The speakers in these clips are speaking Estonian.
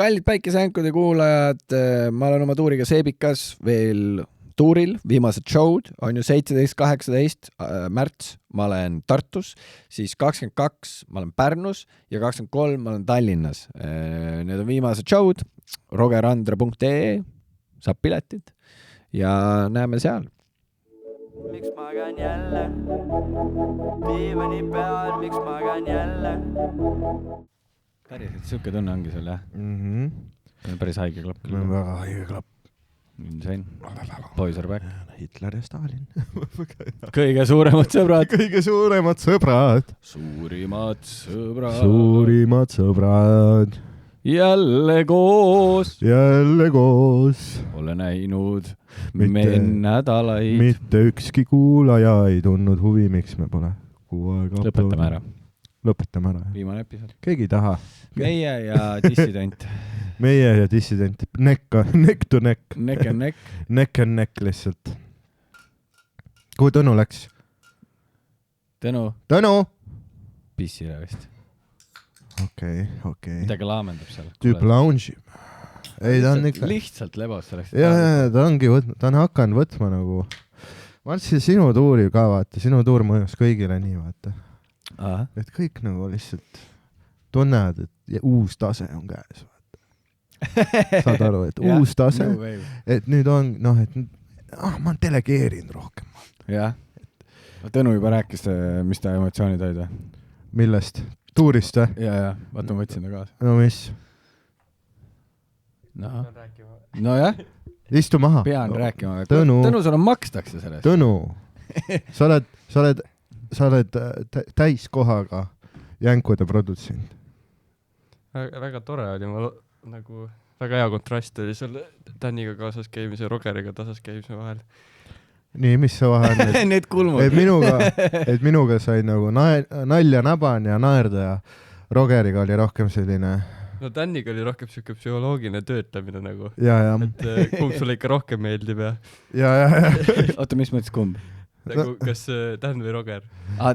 Kallid päikeseänkude kuulajad, ma olen oma tuuriga Seebikas veel tuuril, viimased show'd on ju 17-18 märts, ma olen Tartus, siis 22 ma olen Pärnus ja 23 ma olen Tallinnas. Need on viimased show'd, rogerandre.ee, saab piletid ja näeme seal. Miks magan jälle? Diivani peal, miks magan jälle? Päriselt siuke tunne ongi sul, jah? Päris haige klapp. Väga haige klapp. Sain. Boys are back. Hitler ja Stalin. Kõige suuremad sõbrad. Kõige suuremad sõbrad. Suurimad sõbrad. Suurimad sõbrad. Jälle koos. Jälle koos. Ole näinud nädalaid. Mitte ükski kuulaja ei tundnud huvi, miks me pole kuu aega. Lõpetame ära. Viimane episood. Keegi ei taha. Meie ja dissident. Meie ja dissident. Neck to neck. Neck and neck. Neck and neck lihtsalt. Kuhu Tõnu läks? Tõnu! Pissile vist. Okei. Midagi laamendab seal. Tüüp lounge. Ei, ta on ikka... Lihtsalt lebas selleks. Ja, ta ongi ta on hakanud võtma nagu... Ma arvasin sinu tuuri ka, vaata. Sinu tuur mõjus kõigile nii, vaata. Aha. Et kõik nagu lihtsalt tunnevad, et uus tase on käes, vaata. Saad aru, et uus tase, et nüüd on, et ma delegeerin rohkem. Jah. Tõnu juba rääkis, mis ta emotsioonid olid või? Millest? Tuurist või? Ja, vaata ma võtsin ta kaasa. No mis? No jah. Istu maha. Pean rääkima. Tõnu, sul on makstakse sellest. Tõnu, sa oled täiskohaga jänkude produtsent. Väga tore oli, nagu väga hea kontrast oli seal Täniga kaasas käimise ja Rogeriga tasas käimise vahel. Nii, mis see vahe on? Need kulmud. Et minuga sai nagu nalja naban ja naerda ja Rogeriga oli rohkem selline... No Täniga oli rohkem siuke psühholoogiline töötamine nagu. Ja. Et kumb sulle ikka rohkem meeldib ja... Ja. Oota, mis mõttes kumb? Nagu, kas Tän või Roger?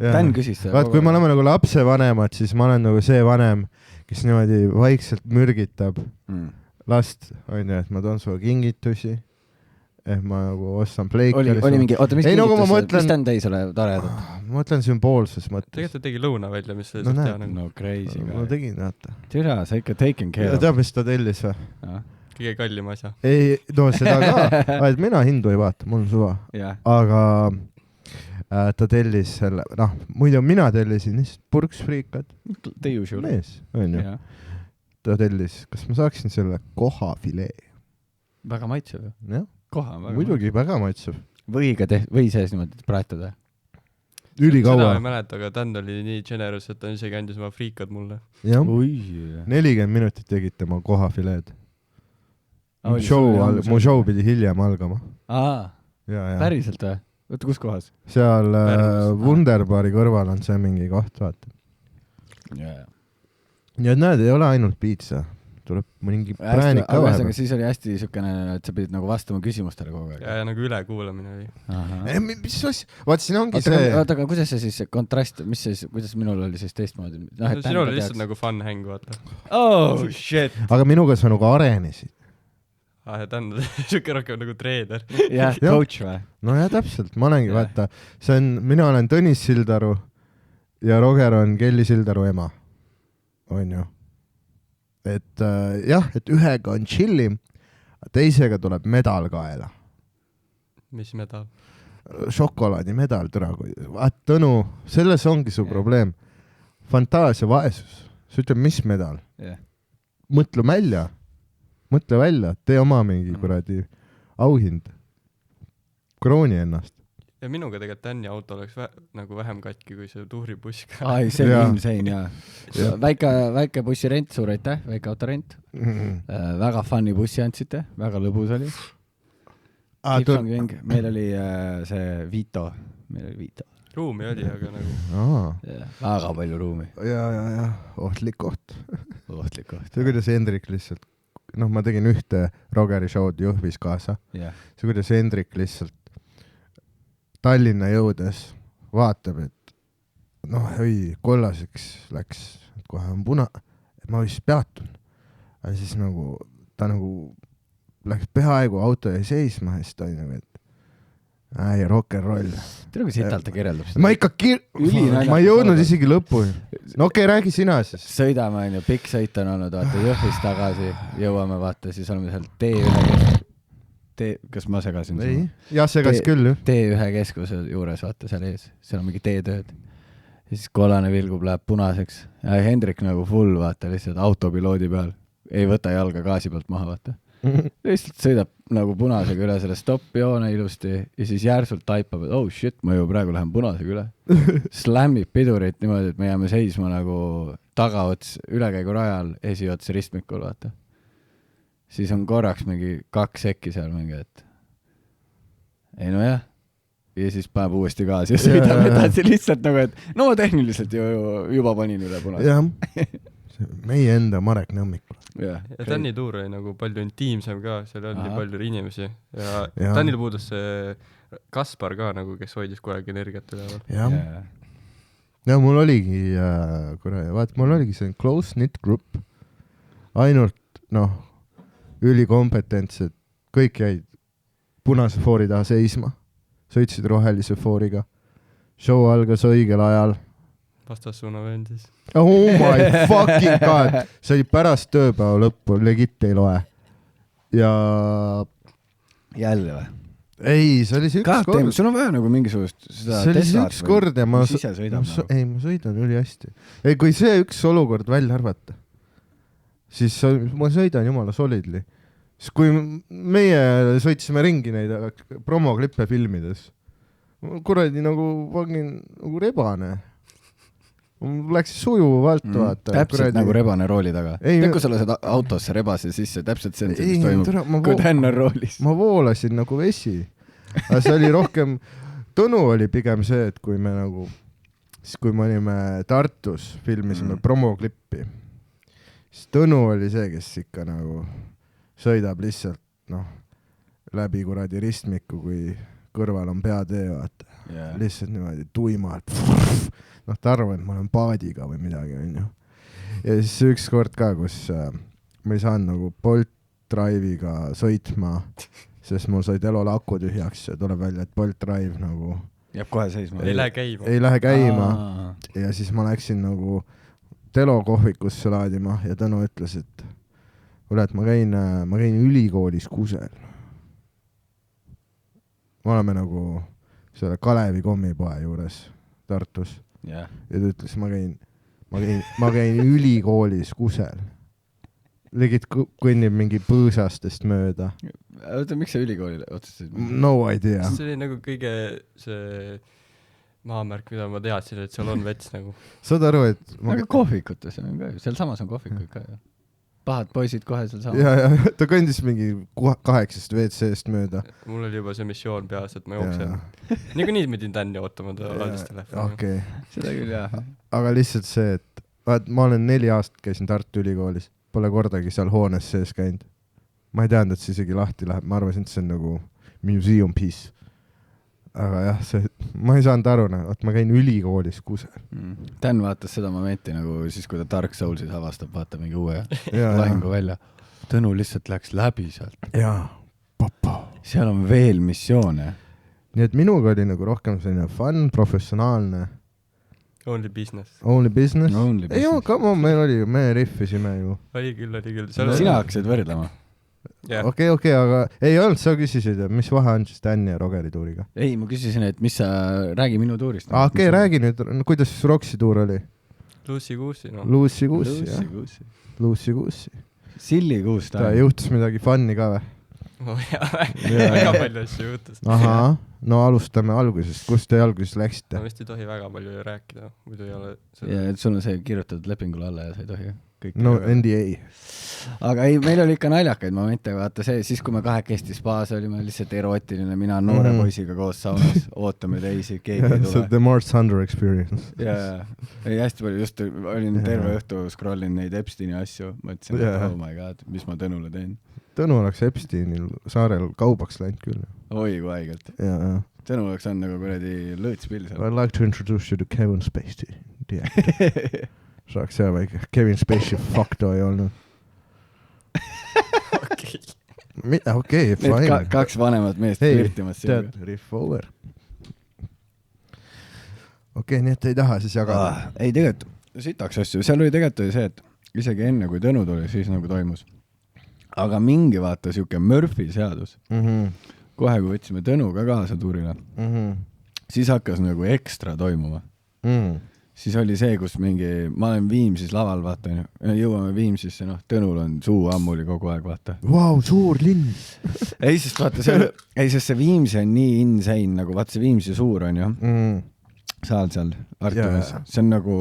Tän küsis seda. Vaat, kui me oleme nagu lapse vanemad, siis ma olen nagu see vanem, kes niimoodi vaikselt mürgitab last, on ju, et ma toon sulle kingitusi, et ma nagu ostan pleikari. Oli mingi, oota, mis kingitus, mis Tän tõi sulle toredat? Ma mõtlen sümboolses mõttes. Tegelikult ta tegi lõuna välja, mis see No crazy. Ma tegin, vaata. Türa, sa ikka taken care. Teab, mis ta tellis või? Kõige kallim asja. Ei, no seda ka. Et mina hindu ei vaata, mul on suva. Aga ta tellis selle, muidu mina tellisin lihtsalt purksfriikad. The usual. Mees, on ju. Ta tellis, kas ma saaksin selle kohafilee? Väga maitsev. Jah. Koha väga muidugi väga maitsev. Või sees niimoodi praetada? Ülikaua. Seda ei mäleta, aga Tän oli nii generous, et ta isegi andis oma friikad mulle. Jah. 40 40 minutit tegid tema kohafileed. Mu show pidi hiljem algama. Päriselt või? Võtta, kus kohas? Seal Wunderbari kõrval on see mingi koht, vaata. Ja näed, ei ole ainult piitsa. Tuleb mingi präänik ka vahepeal. Siis oli hästi sükene, et sa pidid nagu vastama küsimustele kogu aeg. Ja nagu ülekuulamine oli. Mis asja? Vaat siin ongi see... Oota, aga kuidas see siis kontrast, kuidas minul oli siis teistmoodi? Sinul oli lihtsalt nagu fun häng, vaata. Oh, shit! Aga minuga sa nagu arenesid. Ja Tän süke rohkem nagu treener. Jah, coach või? No jah, täpselt. Ma olengi, vaata. Mina olen Tõnis Sildaru ja Roger on Kelly Sildaru ema. On ju. Et jah, et ühega on chillim, teisega tuleb medal kaela. Mis medal? Šokolaadi medal, vaat Tõnu, selles ongi su probleem. Fantaasia vaesus. Sa ütleb, mis medal? Mõtle välja, tee oma mingi kuradi auhind. Krooni ennast. Ja minuga tegelikult Tänni auto oleks nagu vähem katki kui see tuuribuss. Ai, see on insane, jaa. Väike bussirent, suur aitäh, väike autorent. Väga funny bussi andsite, väga lõbus oli. Meil oli see Vito. Ruumi oli, aga nagu... Väga palju ruumi. Ja, ohtlik koht. See kuidas Hendrik lihtsalt... ma tegin ühte Rogeri show'd Jõhvis kaasa. See kuidas Hendrik lihtsalt Tallinna jõudes vaatab, et kollaseks läks, kohe on ma vist peatun. aga siis nagu ta nagu läks peaaegu auto jäi seisma ja siis ta oli nagu, et rock and roll. Tere, kui sitalt ta kirjeldab seda. Ma ikka ma ei jõudnud isegi lõppu. No okei, räägi sina siis. Sõidame, on ju, pikk sõit on olnud, vaata, Jõhvist tagasi, jõuame, vaata, siis oleme seal T1 kas ma segasin? Ei, jah, segas küll, ju. T1 keskuse juures, vaata, seal ees, seal on mingi teetööd. Ja siis kollane vilgub läheb punaseks ja Hendrik nagu full, vaata, lihtsalt autopiloodi peal. Ei võta jalga gaasi pealt maha, vaata. Lihtsalt sõidab nagu punasega üle selle stopp-joone ilusti ja siis järsult taipab, et oh shit, ma ju praegu lähen punasega üle. Slammib pidurit niimoodi, et me jääme seisma nagu tagaots ülekäigu rajal, esiots ristmikul, vaata. Siis on korraks mingi 2 sekki seal mingi, et ei no jah. Ja siis paneb uuesti gaasi ja sõidab edasi lihtsalt nagu, et no tehniliselt juba panin üle punasega. Jah. Meie enda Marek Nõmmikul. Ja Tänni tuur oli nagu palju intiimsem ka, seal oli palju inimesi ja Tannil puudus see Kaspar ka nagu, kes hoidis kogu aeg energiat üle. Ja mul oligi mul oligi see close-knit group, ainult ülikompetentsid, kõik jäid punase foori taha seisma, sõitsid rohelise fooriga, show algas õigel ajal. Vastassuuna vendis. Oh my fucking god. See oli pärast tööpäeva lõppu, legit ei loe. Ja jälle või? Ei, see oli see üks kord. Sul on vaja nagu mingisugust seda see oli see üks kord ja ma sõidan üli hästi. Ei, kui see üks olukord välja arvata, siis ma sõidan jumala solidly. Siis kui meie sõitsime ringi neid promoklippe filmides, kuradi nagu rebane. Läks sujuvalt, vaata. Täpselt nagu rebane rooli taga. Kui sa lased autosse rebase sisse, täpselt see on see, mis toimub, kui Tän on roolis. Ma voolasin nagu vesi. Aga see oli rohkem, Tõnu oli pigem see, et kui me nagu, siis kui me olime Tartus, filmisime promoklippi, siis Tõnu oli see, kes ikka nagu sõidab lihtsalt läbi kuradi ristmiku, kui kõrval on peatee, vaata. Lihtsalt niimoodi tuimalt. Ta arvab, et ma olen paadiga või midagi, on ju. Ja siis üks kord ka, kus ma ei saanud nagu Bolt Drive'iga sõitma, sest mul sai telol aku tühjaks ja tuleb välja, et Bolt Drive nagu jääb kohe seisma. Ei lähe käima. Ja siis ma läksin nagu telo kohvikusse laadima ja Tõnu ütles, et kuule, et ma käin ülikoolis Kusel. Me oleme nagu selle Kalevi kommipoe juures Tartus. Ja ta ütles, ma käin ülikoolis Kusel. Legit kõnnib mingi põõsastest mööda. Oota, miks sa ülikooli otsustasid? No idea. See oli nagu kõige see maamärk, mida ma teadsin, et seal on vets nagu. Saad aru, et aga kohvikutes on ka ju, seal samas on kohvikud ka ju. Pahad poisid kohe seal samas. Ja ta kõndis mingi 8 WC-st mööda. Mul oli juba see missioon peas, et ma jooksen. Nagu nii pidin Tänni ootama laadist telefoni. Okay. Seda küll, jah. Aga lihtsalt see, et ma olen 4 aastat käisin Tartu ülikoolis. Pole kordagi seal hoones sees käinud. Ma ei teadnud, et see isegi lahti läheb. Ma arvasin, et see on nagu museum piece. Aga jah, ma ei saanud aru, et ma käin ülikoolis Kusel. Tän vaatas seda momenti nagu siis, kui ta Dark Soulsid avastab, vaata mingi uue lahingu välja. Tõnu lihtsalt läks läbi sealt. Jaa, papa. Seal on veel missioone. Nii et minuga oli nagu rohkem selline fun, professionaalne. Only business. Only business. Ei, come on, me riffisime ju. Oli küll. Sina hakkasid võrdlema. Okei, aga ei olnud, sa küsisid, mis vahe on siis Tänni ja Rogeri tuuriga? Ei, ma küsisin, et mis sa räägi minu tuurist. Okei, räägi nüüd, kuidas Roksi tuur oli? Luussi-Kuussi, no. Luussi-Kuussi. Silli-Kuus ta juhtus midagi funni ka või? Väga palju asju juhtus. Ahaa, no alustame algusest. Kust te alguses läksite? Ma vist ei tohi väga palju rääkida, muidu ei ole ja et sul on see kirjutatud lepingule alla ja sa ei tohi kõik. No NDA. Aga ei, meil oli ikka naljakaid momente, vaata see, siis kui me 2 spaas olime lihtsalt erootiline, mina noore poisiga koos saunas, ootame teisi, keegi ei tule. The Mart Thunder experience. Ei, hästi palju, just olin terve õhtu scrollin neid Epsteini asju, mõtlesin, et oh my god, mis ma Tõnule teen. Tõnu oleks Epsteinil saarel kaubaks läinud küll. Oi, kui haigelt. Tõnu oleks on nagu kuradi lõõtspill seal. I'd like to introduce you to Kevin Spacey. Saaks seal väike Kevin Spacey fakto ei olnud. okei, fine. Kaks vanemat meest flirtimas sinuga. Tead, riff over. Okei, nii et ei taha siis jagada. Ei tegelikult, sitaks asju. Seal oli tegelikult see, et isegi enne kui Tõnu tuli, siis nagu toimus. Aga mingi vaata siuke Murphy seadus. Kohe kui võtsime Tõnu ka kaasa tuurile, siis hakkas nagu ekstra toimuma. Siis oli see, kus mingi, ma olen Viimsis laval, vaata, jõuame Viimsisse, Tõnul on suu ammuli kogu aeg, vaata. Vau, suur linn. Ei, sest vaata, sest see Viimsi on nii insane, nagu vaata see Viimsi suur on ju. Saal seal Artumas. See on nagu,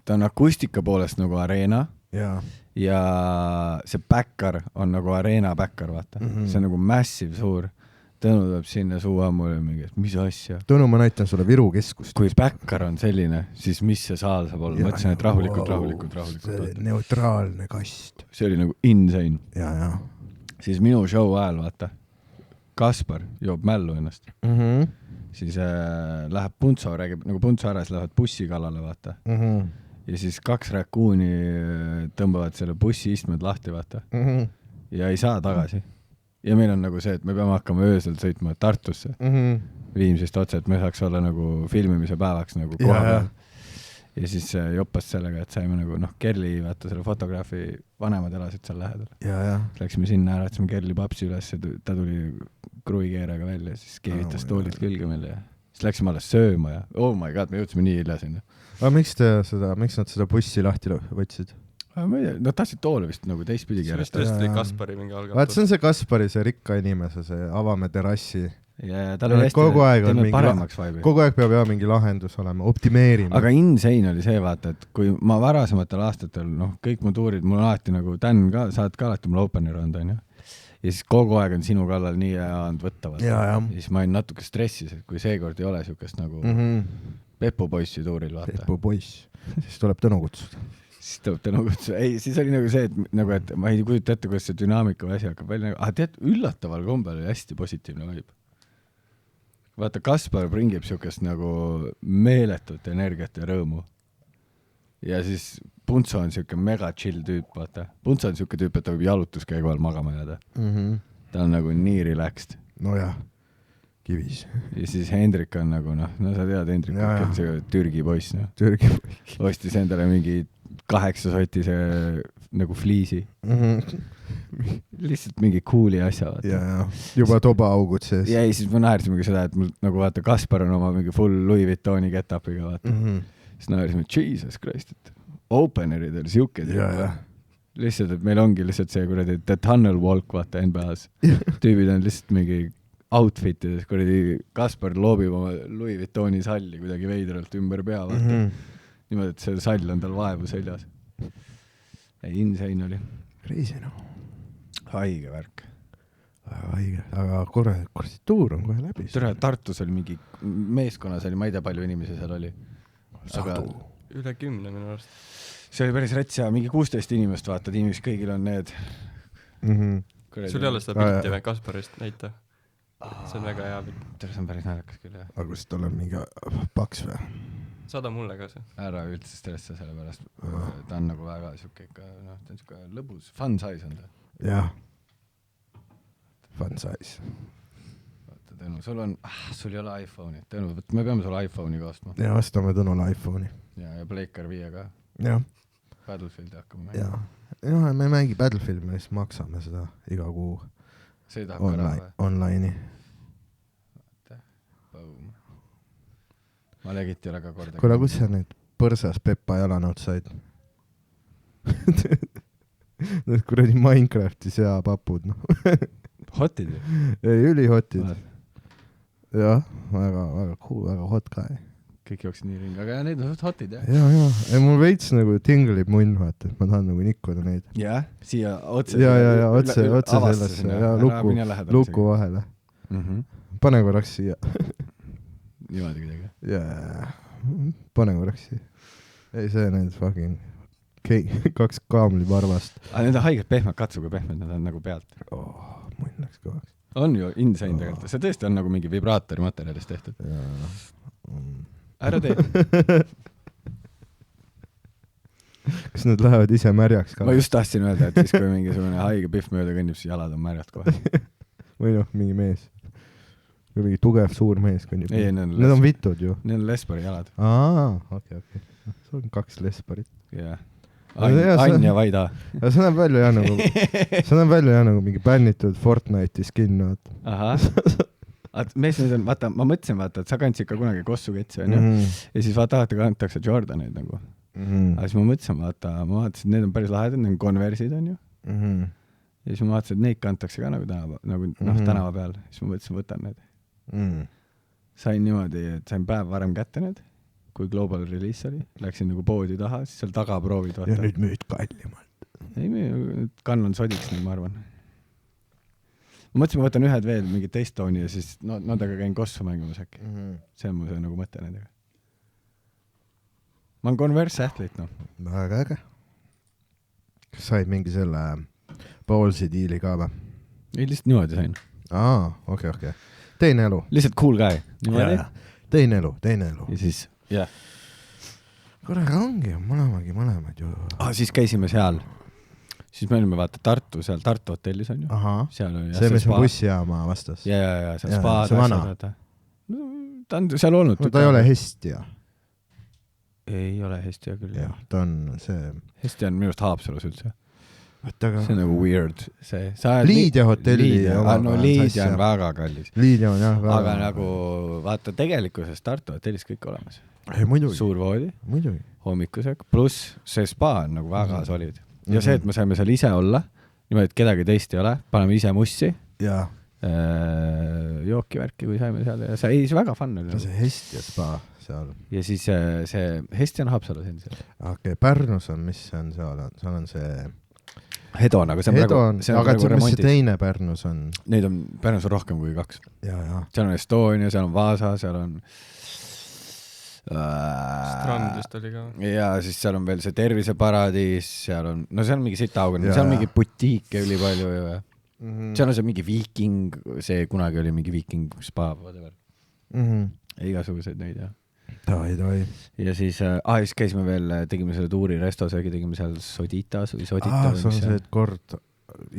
ta on akustika poolest nagu areena ja see backar on nagu areena backar, vaata. See on nagu massive suur. Tõnu tuleb sinna suu ammuli mingi, et mis asja. Tõnu, ma näitan sulle Viru keskust. Kui backar on selline, siis mis see saal saab olla? Mõtlesin, et rahulikult. See neutraalne kast. See oli nagu insane. Ja. Siis minu show ajal, vaata, Kaspar joob mällu ennast. Siis läheb Puntso, räägib, nagu Puntso äras lähevad bussi kallale, vaata. Ja siis 2 räkuuni tõmbavad selle bussi istmed lahti, vaata. Ja ei saa tagasi. Ja meil on nagu see, et me peame hakkama öösel sõitma Tartusse. Viimsist otse, et me saaks olla nagu filmimise päevaks nagu koha peal. Ja siis joppas sellega, et saime nagu, Kerli, vaata selle fotograafi vanemad elasid seal lähedal. Läksime sinna ära, et Kerli papsi üles, ta tuli kruikeeraga välja, siis keevitas toolid külge meile ja siis läksime alles sööma ja oh my god, me jõudsime nii hilja sinna. Aga miks nad seda bussi lahti võtsid? Ma ei tea, nad tahtsid toole vist nagu teistpidi keerata. Sellest oli Kaspari mingi algatus. Vaat see on see Kaspari, see rikka inimese, see avame terrassi. Ja tal oli hästi, kogu aeg peab mingi lahendus olema, optimeerima. Aga insane oli see, vaata, et kui ma varasematel aastatel, kõik mu tuurid, mul on alati nagu Dan ka, saad ka alati mul opener olnud, on ju. Ja siis kogu aeg on sinu kallal nii and võtta, vaata. Ja siis ma olin natuke stressis, et kui seekord ei ole siukest nagu Peppu poissi tuuril, vaata. Peppu poiss, siis tuleb Tõnu kutsuda. Ei, siis oli nagu see, et ma ei kujuta ette, kuidas see dünaamika või asi hakkab välja. Tead, üllataval kombel oli hästi positiivne vaib. Vaata, Kaspar bringib siukest nagu meeletut energiat ja rõõmu. Ja siis Puntso on siuke mega chill tüüp, vaata. Puntso on siuke tüüp, et ta võib jalutuskäigu all magama jääda. Ta on nagu nii relaxed. No jah, kivis. Ja siis Hendrik on nagu, sa tead, Hendrik on see Türgi poiss. Türgi poiss. Ostis endale mingi 8 sotise nagu fliisi. Lihtsalt mingi cooli asja. Ja, juba toba augud sees. Ja siis ma naersimegi seda, et mul nagu vaata Kaspar on oma mingi full Louis Vuittoni get-upiga, vaata. Siis naerisime, Jesus Christ, et openerid oli siuke lihtsalt, et meil ongi lihtsalt see kuradi The Tunnel Walk, vaata NBA-s. Tüübid on lihtsalt mingi outfitides, kuradi Kaspar loobib oma Louis Vuittoni salli kuidagi veidralt ümber pea, vaata. Niimoodi, et see sall on tal vaevu seljas. Ei, insane oli. Crazy, Haige värk. Haige, aga korra tuur on kohe läbi. Tartus oli mingi meeskonnas oli, ma ei tea, palju inimesi seal oli. Sadu. Üle 10 minu arust. See oli päris räts ja mingi 16 inimest, vaata, tiimis kõigil on need. Sul ei ole seda pilti või Kasparist näita? See on väga hea pilt. See on päris naljakas küll, jah. Aga kus tal on mingi paks või? Saada mulle ka see. Ära üldse stressa selle pärast. Ta on nagu väga siuke ikka, ta on siuke lõbus. Fun size on ta. Jah. Fun size. Vaata, Tõnu, sul ei ole iPhone'i. Tõnu, me peame sulle iPhone'i kaostma. Ja ostame Tõnule iPhone'i. Ja Blaker 5 ka. Jah. Battlefieldi hakkame mängima. Ja, me mängi Battlefieldi, me siis maksame seda iga kuu online'i. Ma legit ei ole ka korda. Kuule, kus sa need põrsas Peppa jalanõud said? Need kuradi Minecrafti seapapud, Hotid? Ei, ülihotid. Jah, väga cool, väga hot ka. Kõik jooksid nii ringi, aga need on hotid, jah? Ja. Mul veits nagu tinglib munn, vaata, et ma tahan nagu nikkuda neid. Jah, siia otse. Ja, otse sellesse. Ja luku vahele. Pane korraks siia. Niimoodi kuidagi. Jaa, pane korraks siia. Ei, see need fucking 2 kaamliparvast. Aga need on haiged pehmed, katsuga pehmed, nad on nagu pealt. Munn läks kõvaks. On ju, insane tegelikult. See tõesti on nagu mingi vibraatori materjalist tehtud. Ära tee. kas nad lähevad ise märjaks ka? ma just tahtsin öelda, et siis kui mingisugune haige pihv mööda kõnnib, siis jalad on märjad kohe. või noh, mingi mees. või mingi tugev suur mees kõnnib. Need on vitud ju. Need on lesbari jalad. Okei. See on 2 lesbarit. jah. Ain ja Vaida. see näeb välja nagu mingi bännitud Fortnite'i skin. ahah. mees nüüd on, vaata, ma mõtlesin, et sa kandsid ka kunagi kossuketsi, onju. Ja siis vaata, kantakse Jordaneid nagu. Aga siis ma mõtlesin, ma vaatasin, et need on päris lahedad, need on Converse'id, onju. Ja siis ma vaatasin, et neid kantakse ka nagu tänava peal. Siis ma mõtlesin, võtan need. Sain niimoodi, et sain päev varem kätte need, kui Global Release oli. Läksin nagu poodi taha, siis seal taga proovid vaata. Ja nüüd müüd kallimalt. Ei, kann on sodiks, nii ma arvan. Ma mõtlesin, ma võtan ühed veel, mingi teisttooni ja siis nendega käin kossu mängimas äkki. See on mu see nagu mõte nendega. Ma olen Converse athlete, noh. Väga äge. Kas said mingi selle Ballsi diili ka või? Ei, lihtsalt niimoodi sain. Okei. Teine elu. Lihtsalt cool guy. Teine elu. Ja siis, jah. Korraga ongi, mõlemad ju. Siis käisime seal. Siis me olime vaata Tartu hotellis on ju. Seal oli, see, mis on bussijaama vastas. Ja seal spaad. See vana. Ta on seal olnud. Ta ei ole Hestia. Ei ole Hestia küll, jah. Ta on see... Hestia on minu arust Haapsalus üldse. See on nagu weird. Liidia hotelli. Liidia on väga kallis. Liidia on jah väga. Aga nagu vaata tegelikkuses Tartu hotellis kõik olemas. Muidugi. Suur voodi. Muidugi. Hommikusek. Pluss see spa on nagu väga solid. Ja see, et me saime seal ise olla, niimoodi, et kedagi teist ei ole, paneme ise mussi. Jaa. Jookivärki, kui saime seal. Ja see väga fun oli. See Hestia spa seal. Ja siis see Hestia on Haapsalus endiselt. Okei, Pärnus on, mis see on seal? Seal on see... Hedon, aga see on aga praegu remondis. Mis see teine Pärnus on? Neid on Pärnus on rohkem kui 2. Ja. Seal on Estonia, seal on Vaasa, seal on... Strand vist oli ka. Ja siis seal on veel see terviseparadiis, seal on... No seal on mingi sitaugun, seal on mingi butiike üli palju. Seal on see mingi viiking, see kunagi oli mingi viiking spa, whatever. Igasugused neid, jah. Toi. Ja siis käisime veel, tegime selle tuuri restosöögi, tegime seal Soditas või Sodita. See on see, et kord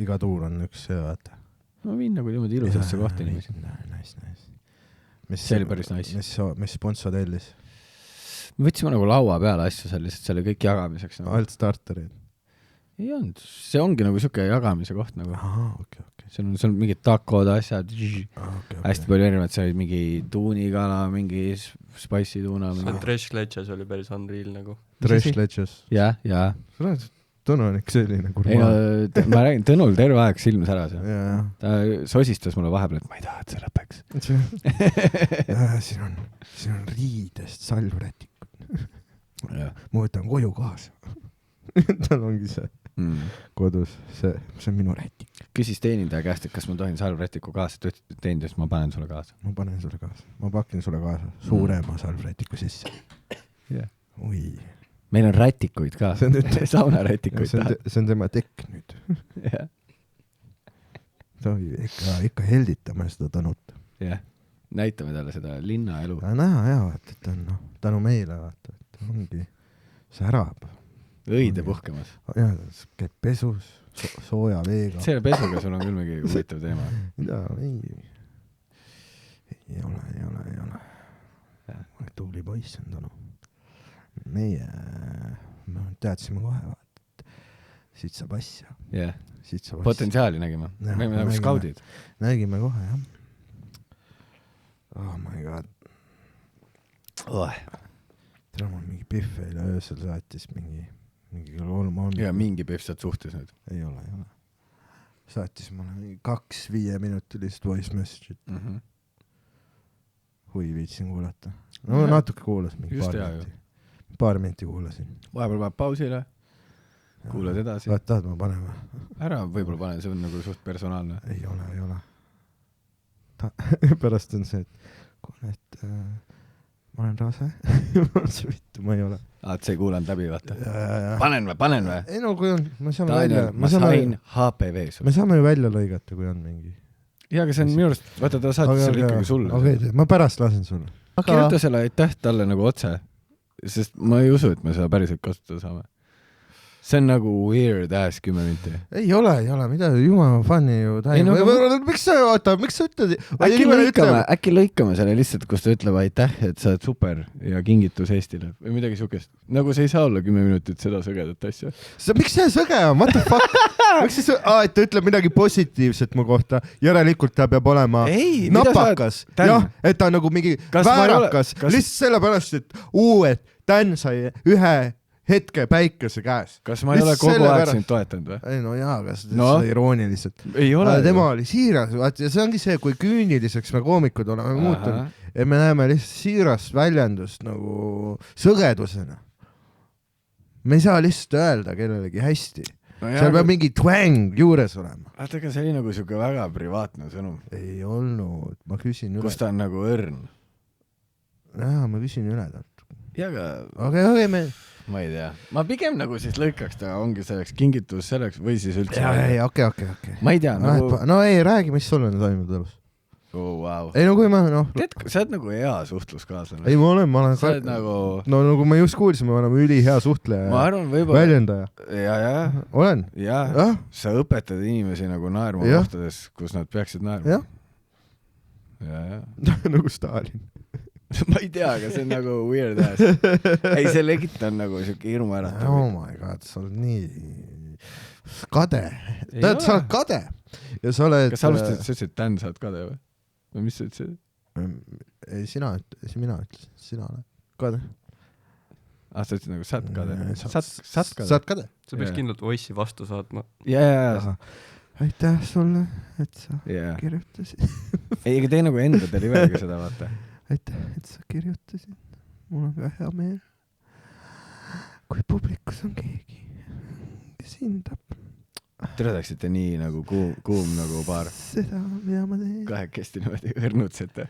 iga tuur on üks see, vaata. Ma viin nagu niimoodi ilusasse kohta inimesi. Nice. See oli päris nice. Mis sponsor tellis? Me võtsime nagu laua peale asju seal, lihtsalt selle kõik jagamiseks. Nagu. Alt starterid? Ei olnud. See ongi nagu siuke jagamise koht nagu. Okay. See on mingid takod, asjad. Hästi palju erinevad. See oli mingi tuunikala, mingi spicy tuuna. Trash Ledges oli päris unreal nagu. Trash Ledges? Ja. Tõnu on ikka selline kurmaa. Ma räägin, Tõnul terve aeg silm säras. Ta sosistas mulle vahepeal, et ma ei taha, et see lõpeks. Siin on riidest salvrätikud. Ma võtan koju kaasa. Tal ongi see kodus, see on minu rätik. Küsis teenindaja käest, et kas ma tohin salvrätiku kaasa, et teenindajast ma panen sulle kaasa. Ma pakin sulle kaasa suurema salvrätiku sisse. Oi. Meil on rätikuid ka, saunarätikuid. See on tema tekk nüüd. Ta ikka helditame seda Tõnut. Jah, näitame talle seda linnaelu. Näha jah, vaata, et on tänu meile, vaata, et ongi särab. Õide puhkemas. Jah, käib pesus, sooja veega. Selle pesuga sul on küll mingi huvitav teema. Ei ole. Tuuli poiss on Tõnu. Meie teadsime kohe, vaata, et siit saab asja. Jah, potentsiaali nägime. Me olime nagu skaudid. Nägime kohe, jah. Oh my god. Tere, mul mingi pihv eile öösel saatis mingi ja mingi pihv saad suhtes nüüd? Ei ole. Saatis mulle mingi 2 5-minutilist voice message'it. Hui viitsin kuulata. No natuke kuulasin, mingi paar minti kuulasin. Vahepeal paneb pausile, kuulad edasi. Tahad ma panema? Ära võib-olla pane, see on nagu suht personaalne. Ei ole. Pärast on see, et ma olen rase. Ma ei ole. Et see ei kuulanud läbi, vaata. Panen või? Ei no, kui on, ma sain HPV. Me saame ju välja lõigata, kui on mingi. Ja, aga see on minu arust, vaata, ta saatis selle ikkagi sulle. Okei, ma pärast lasen sulle. Kirjuta selle aitäh talle nagu otse, sest ma ei usu, et me seda päriselt kasutada saame. see on nagu weird ass 10 minti. Ei ole, mida jumala fun'i ju tähendab. Miks sa ütled? Äkki lõikame selle lihtsalt, kus ta ütleb aitäh, et sa oled super ja kingitus Eestile või midagi sukest. Nagu see ei saa olla 10 minutit seda sõgedat asja. Miks see sõge on? What the fuck? Miks siis, et ta ütleb midagi positiivset mu kohta, järelikult ta peab olema napakas. Jah, et ta on nagu mingi väärakas. Lihtsalt sellepärast, et Dan sai ühe hetke päikese käes. Kas ma ei ole kogu aeg sind toetanud või? Ei no jaa, aga seda irooniliselt. Ei ole. Tema oli siiras, ja see ongi see, kui küüniliseks me koomikud oleme muutunud. Ja me näeme lihtsalt siirast väljendust nagu sõgedusena. Me ei saa lihtsalt öelda kellelegi hästi. Seal peab mingi twang juures olema. Aga see oli nagu siuke väga privaatne sõnum. Ei olnud, ma küsin üle. Kus ta on nagu õrn? Jaa, ma küsin üle talt. Ja aga... Okay, ma ei tea. Ma pigem nagu siis lõikaks ta ongi selleks kingitus selleks või siis üldse... Okay. Ma ei tea. Nagu... No ei, räägi, mis sul on toimunud elus. Oh, wow. Ei, no kui ma... Tead, sa oled nagu hea suhtluskaaslane. Ei, ma olen... Sa oled nagu... No nagu ma just kuulsin, me oleme üli hea suhtleja ma arvan, võib-olla... väljendaja. Ja. Olen? Ja. Sa õpetad inimesi nagu naerma kohtades, kus nad peaksid naerma. Ja. Nagu Stalin. Ma ei tea, aga see on nagu weird ass. Ei, see legit on nagu siuke hirmu ära. Oh my god, sa oled nii kade. Sa oled kade. Ja sa oled... Kas sa alustasid, sa ütlesid, Dan, sa oled kade või? Või mis sa ütlesid? Ei, mina ütlesin, sina oled kade. Sa ütlesid nagu saad kade. Saad kade. Sa peaks kindlalt voice'i vastu saatma. Jaa. Aitäh sulle, et sa kirjutasid. Ei, ega tee nagu enda deliveriga seda, vaata. Aitäh, et sa kirjutasid. Mul on ka hea meel. Kui publikus on keegi, kes hindab. Te rääksite nii nagu kuum nagu paar. Seda, mida ma teen. Kahekesti niimoodi õrnutsete.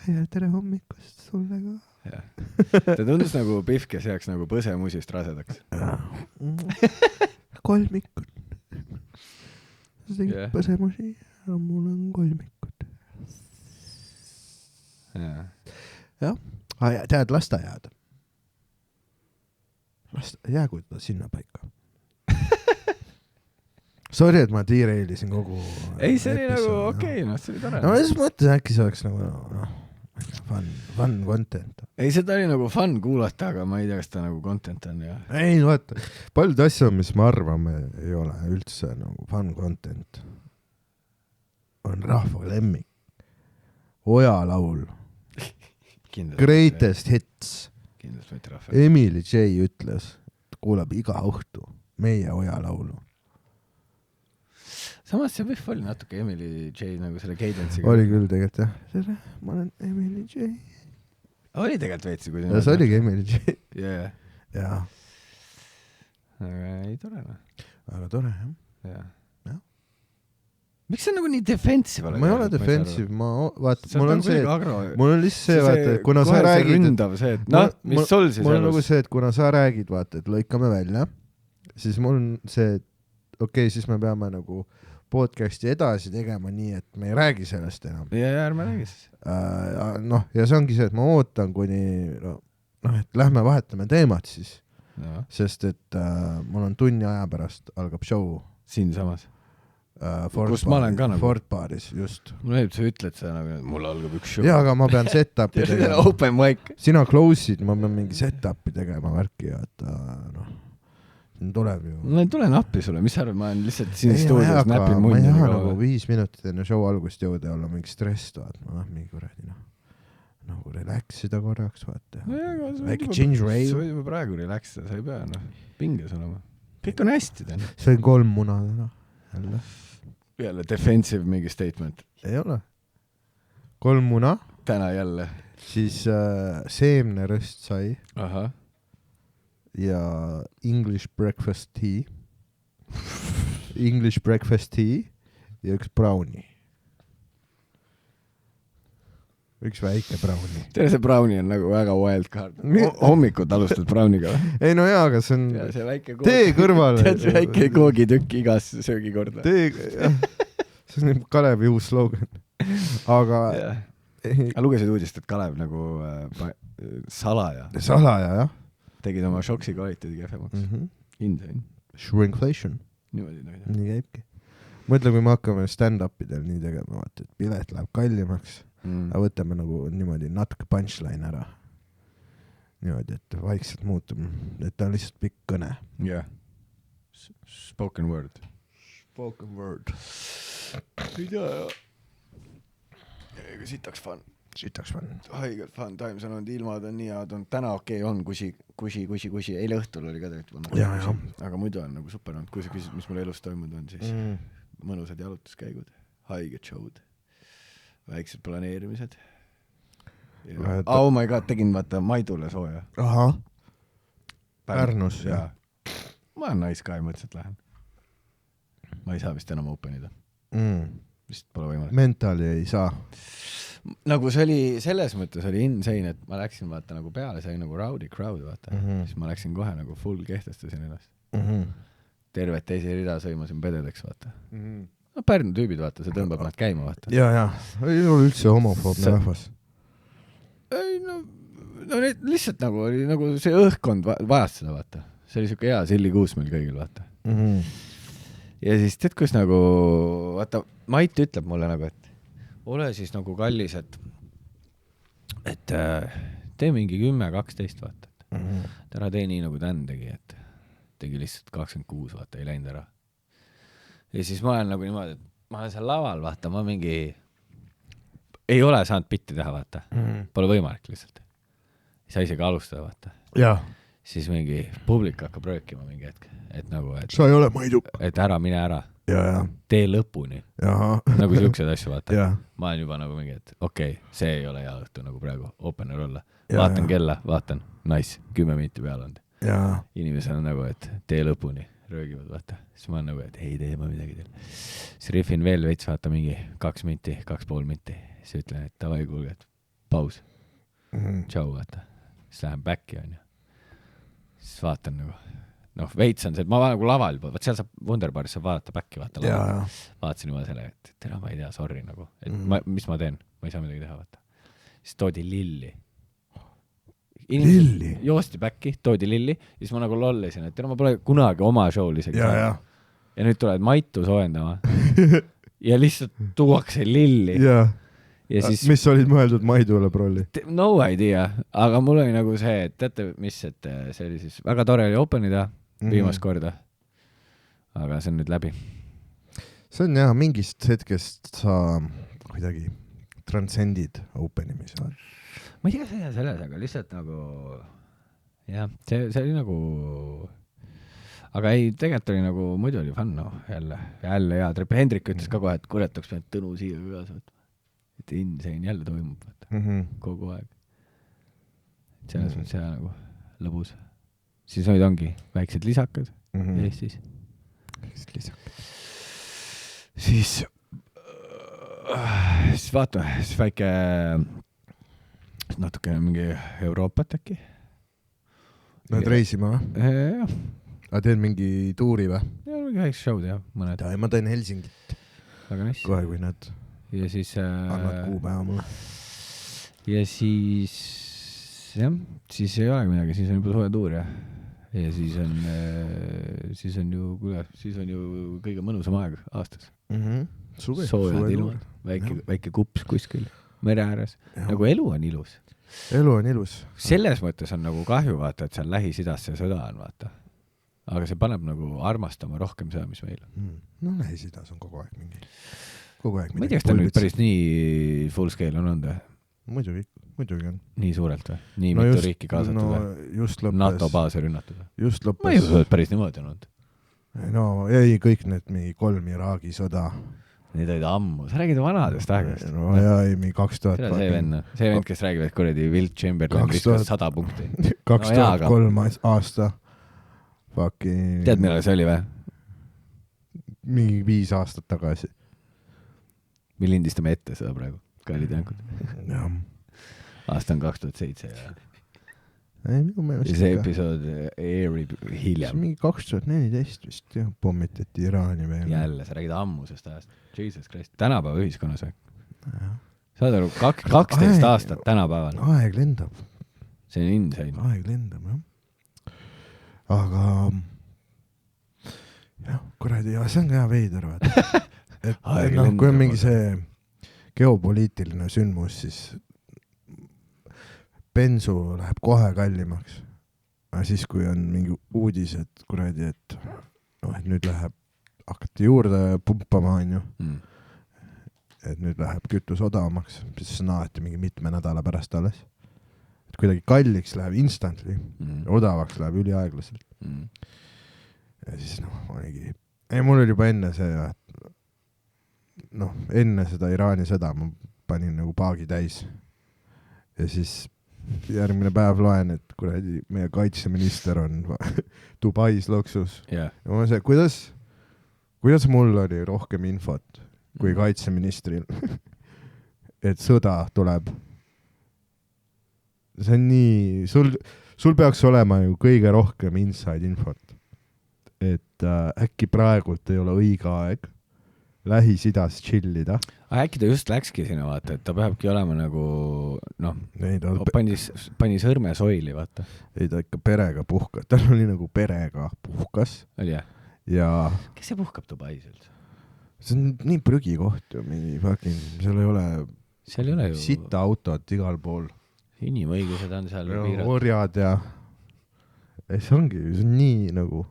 Ja tere hommikust sulle ka. Ta tundus nagu Pihv, kes jääks nagu põsemusist rasedaks. Kolmikud. Sa tegid põsemusi ja mul on kolmikud. Jah. Tead lasteajad. Jäägu ta sinna paika. Sorry, et ma tiireilisin kogu... Ei, see oli nagu okei, see oli tore. No siis mõttes äkki see oleks nagu fun content. Ei, seda oli nagu fun kuulata, aga ma ei tea, kas ta nagu content on. Ja... Ei, vaata, paljud asjad, mis me arvame, ei ole üldse nagu fun content. On rahva lemmik. Oja laul. Greatest hits. Emily J ütles, et kuulab iga õhtu meie Oja laulu. Samas see Pihv oli natuke Emily J nagu selle cadence'iga. Oli küll tegelikult, jah. Tere, ma olen Emily J. Oli tegelikult veitsi, kui ja see oligi Emily J. Jaa. Aga ei tore. Aga tore, jah. Miks see nagu nii defensive ole? Ma ei ole defensive, vaata, mul on lihtsalt see, vaata, kuna sa räägid... Ründav see, et mis sul siis mul on nagu see, et kuna sa räägid, vaata, et lõikame välja, siis mul on see, et okei, siis me peame nagu podcasti edasi tegema nii, et me ei räägi sellest enam. Ja ärme räägi siis. Ja see ongi see, et ma ootan, kuni et lähme vahetame teemat siis. Sest et mul on tunni aja pärast algab show. Siin samas. Kus ma olen ka nagu Fort Baris, just. Mulle sa ütled seda nagu, mul algab üks show. Jaa, aga ma pean set-upi tegema. Open mic. Sina close'id, ma pean mingi set-upi tegema värki ja et siin tuleb ju. Ma tulen appi sulle, mis sa arvad, ma olen lihtsalt siin stuudios näpin munni. Ma ei taha nagu 5 minutit enne show algust jõuda ja olla mingi stress, ma mingi kuradi nagu relaxida korraks, vaata. Väike ginger ale. Sa võid juba praegu relaxida, sa ei pea pinges olema. Kõik on hästi täna. See on 3 muna täna. Jälle defensive mingi statement. Ei ole. 3 muna. Täna jälle. Siis seemnerõst sai. Aha. Ja English breakfast tea. English breakfast tea ja üks brownie. Üks väike brownie. Tere, see brownie on nagu väga wild card. Hommikut alustad browniga või? Ei no jaa, aga see on tee kõrval. Tead see väike koogitükk igas söögikorda. See on Kalevi uus slogan. Aga... lugesid uudist, et Kalev nagu salaja. Salaja, jah. tegid oma šoksi kvaliteedi kehvemaks. Insane. Shrinkflation. Niimoodi. Nii käibki. Mõtle, kui me hakkame stand-upidel nii tegema, vaata, et pilet läheb kallimaks, aga võtame nagu niimoodi natuke punchline ära. Niimoodi, et vaikselt muutub, et ta on lihtsalt pikk kõne. Yeah. Spoken word. Spoken word. Ei tea, Ega sitaks fun. Haigelt fun times on olnud, ilmad on nii head on. Täna on kusi. Eile õhtul oli ka tegelikult. Aga muidu on nagu super olnud. Kui sa küsid, mis mul elus toimunud on, siis mõnusad jalutuskäigud, haiged show'd, väiksed planeerimised. Oh my god, tegin vaata Maidule sooja. Aha. Pärnus, jah. Ma olen nice guy, mõtlesin, et lähen. Ma ei saa vist enam openida. Vist pole võimalik. Mentali ei saa. Nagu see oli, selles mõttes oli insane, et ma läksin vaata nagu peale, see oli nagu rowdy crowd, vaata. Siis ma läksin kohe nagu full kehtestasin ennast. Tervet teise rida sõimasin pededeks, vaata. No Pärnu tüübid, vaata, see tõmbab nad käima, vaata. Ja. Ei ole üldse homofoobne rahvas. Ei, no lihtsalt nagu oli nagu see õhkkond vajas seda, vaata. See oli siuke hea sillikuus meil kõigil, vaata. Ja siis tead, kus nagu, vaata, Mait ütleb mulle nagu, et ole siis nagu kallis, et tee mingi 10-12, vaata. Ära tee nii nagu Dan tegi, et tegi lihtsalt 26, vaata, ei läinud ära. Ja siis ma olen nagu niimoodi, et ma olen seal laval, vaata, ma mingi ei ole saanud bitti teha, vaata. Pole võimalik lihtsalt. Ei saa isegi alustada, vaata. Ja. Siis mingi publik hakkab röökima mingi hetk, et nagu, et sa ei ole Maidup. Et ära mine ära. Ja. Tee lõpuni. Jaha. Nagu siuksed asju, vaata. Ja. Ma olen juba nagu mingi, et okei, see ei ole hea õhtu nagu praegu opener olla. Vaatan kella, vaatan, nice, 10 minti peale on. Ja. Inimesed on nagu, et tee lõpuni, röögivad, vaata. Siis ma olen nagu, et ei tee ma midagi teil. Siis riffin veel veits, vaata mingi 2 minti, 2,5 minti. Siis ütlen, et tavai kuulge, et paus. Tšau, vaata. Siis lähen backi, on ju. Siis vaatan nagu, veits on see, et ma nagu laval, vaat seal saab Wunderbaris saab vaadata backi, vaata laval. Vaatasin juba selle, et tere, ma ei tea, sorry nagu, et mis ma teen, ma ei saa midagi teha, vaata. Siis toodi lilli. Lilli? Joosti backi, toodi lilli, siis ma nagu lollisin, et tere, ma pole kunagi oma show'l isegi saanud. Ja nüüd tulevad Maitu soojendama. Ja lihtsalt tuuakse lilli. Ja siis, mis olid mõeldud Maidule prolli? No idea, aga mul oli nagu see, et teate mis, et see oli siis väga tore oli openida viimast korda, aga see on nüüd läbi. See on jah, mingist hetkest sa kuidagi transcendid openimise. Ma ei tea selles, aga lihtsalt nagu jah, see oli nagu aga ei, tegelikult oli nagu muidu oli fun, jälle hea trip. Hendrik ütles ka kohe, et kuretaks pead Tõnu siia ka saata. Et insane jälle toimub kogu aeg. Selles mõttes see nagu lõbus. Siis nüüd ongi väiksed lisakad Eestis. Väiksed lisakad. Siis vaatame, siis väike natuke mingi Euroopat äkki. Lähed reisima või? Jah. Aga teed mingi tuuri või? Jah, mingi väikse show'd jah, mõned. Ma teen Helsingit. Väga nice. Kohe kui nad ja siis annad kuupäeva mulle. Ja siis jah, siis ei olegi midagi, siis on juba soe tuur ja siis on ju kõige mõnusam aeg aastas. Soojad ilmad, väike kups kuskil mere ääres. Nagu elu on ilus. Elu on ilus. Selles mõttes on nagu kahju vaata, et seal Lähis-Idas see sõda on vaata. Aga see paneb nagu armastama rohkem seda, mis meil on. No Lähis-Idas on kogu aeg mingi. Ma ei tea, kas ta nüüd päris nii full scale on või? Muidugi on. Nii suurelt või? Nii mitu riiki kaasatud või? NATO baase rünnatud või? Just lõppes. Ma ei usu, et päris niimoodi on olnud. No ei, kõik need mingi 3 Iraagi sõda. Need olid ammu. Sa räägid vanadest aegast. No ei, mingi 2000. See vend, kes räägib, et kuradi Wilt Chamberlain viskas 100 punkti. 2003 aasta. Fucking... Tead, millal see oli või? Mingi 5 aastat tagasi. Me lindistame ette seda praegu, kallid jänkud. Jah. Aasta on 2007 ja... Ei, minu meelest ja see episood airib hiljem. Mingi 2014 vist jah, pommitati Iraani veel. Jälle, sa räägid ammusest ajast. Jesus Christ. Tänapäeva ühiskonnas või? Saad aru, 12 aastat tänapäeval. Aeg lendab. See on insane. Aeg lendab, jah. aga jah, kuradi, see on ka hea veider, et kui on mingi see geopoliitiline sündmus, siis bensu läheb kohe kallimaks. Aga siis, kui on mingi uudis, et kuradi, et nüüd hakati juurde pumpama, on ju. Et nüüd läheb kütus odavamaks, siis on alati mingi mitme nädala pärast alles. Et kuidagi kalliks läheb instantly, odavaks läheb üliaeglaselt. Ja siis oligi... mul oli juba enne see, enne seda Iraani sõda ma panin nagu paagi täis. Ja siis järgmine päev loen, et kuradi meie kaitseminister on Dubais loksus. Ja ma see, kuidas mul oli rohkem infot kui kaitseministril, et sõda tuleb. See on nii, sul peaks olema ju kõige rohkem inside infot. Et äkki praegult ei ole õige aeg Lähis-Idas chillida. Äkki ta just läkski sinna, vaata, et ta peabki olema nagu, pani sõrme soili, vaata. Ei, ta ikka perega puhkas. Tal oli nagu perega puhkas. Oli jah? Ja... Kes see puhkab Dubais üldse? See on nii prügikoht ju, seal ei ole ju... Sita autot igal pool. Inimõigused on seal piirad. Orjad ja... See on nii nagu...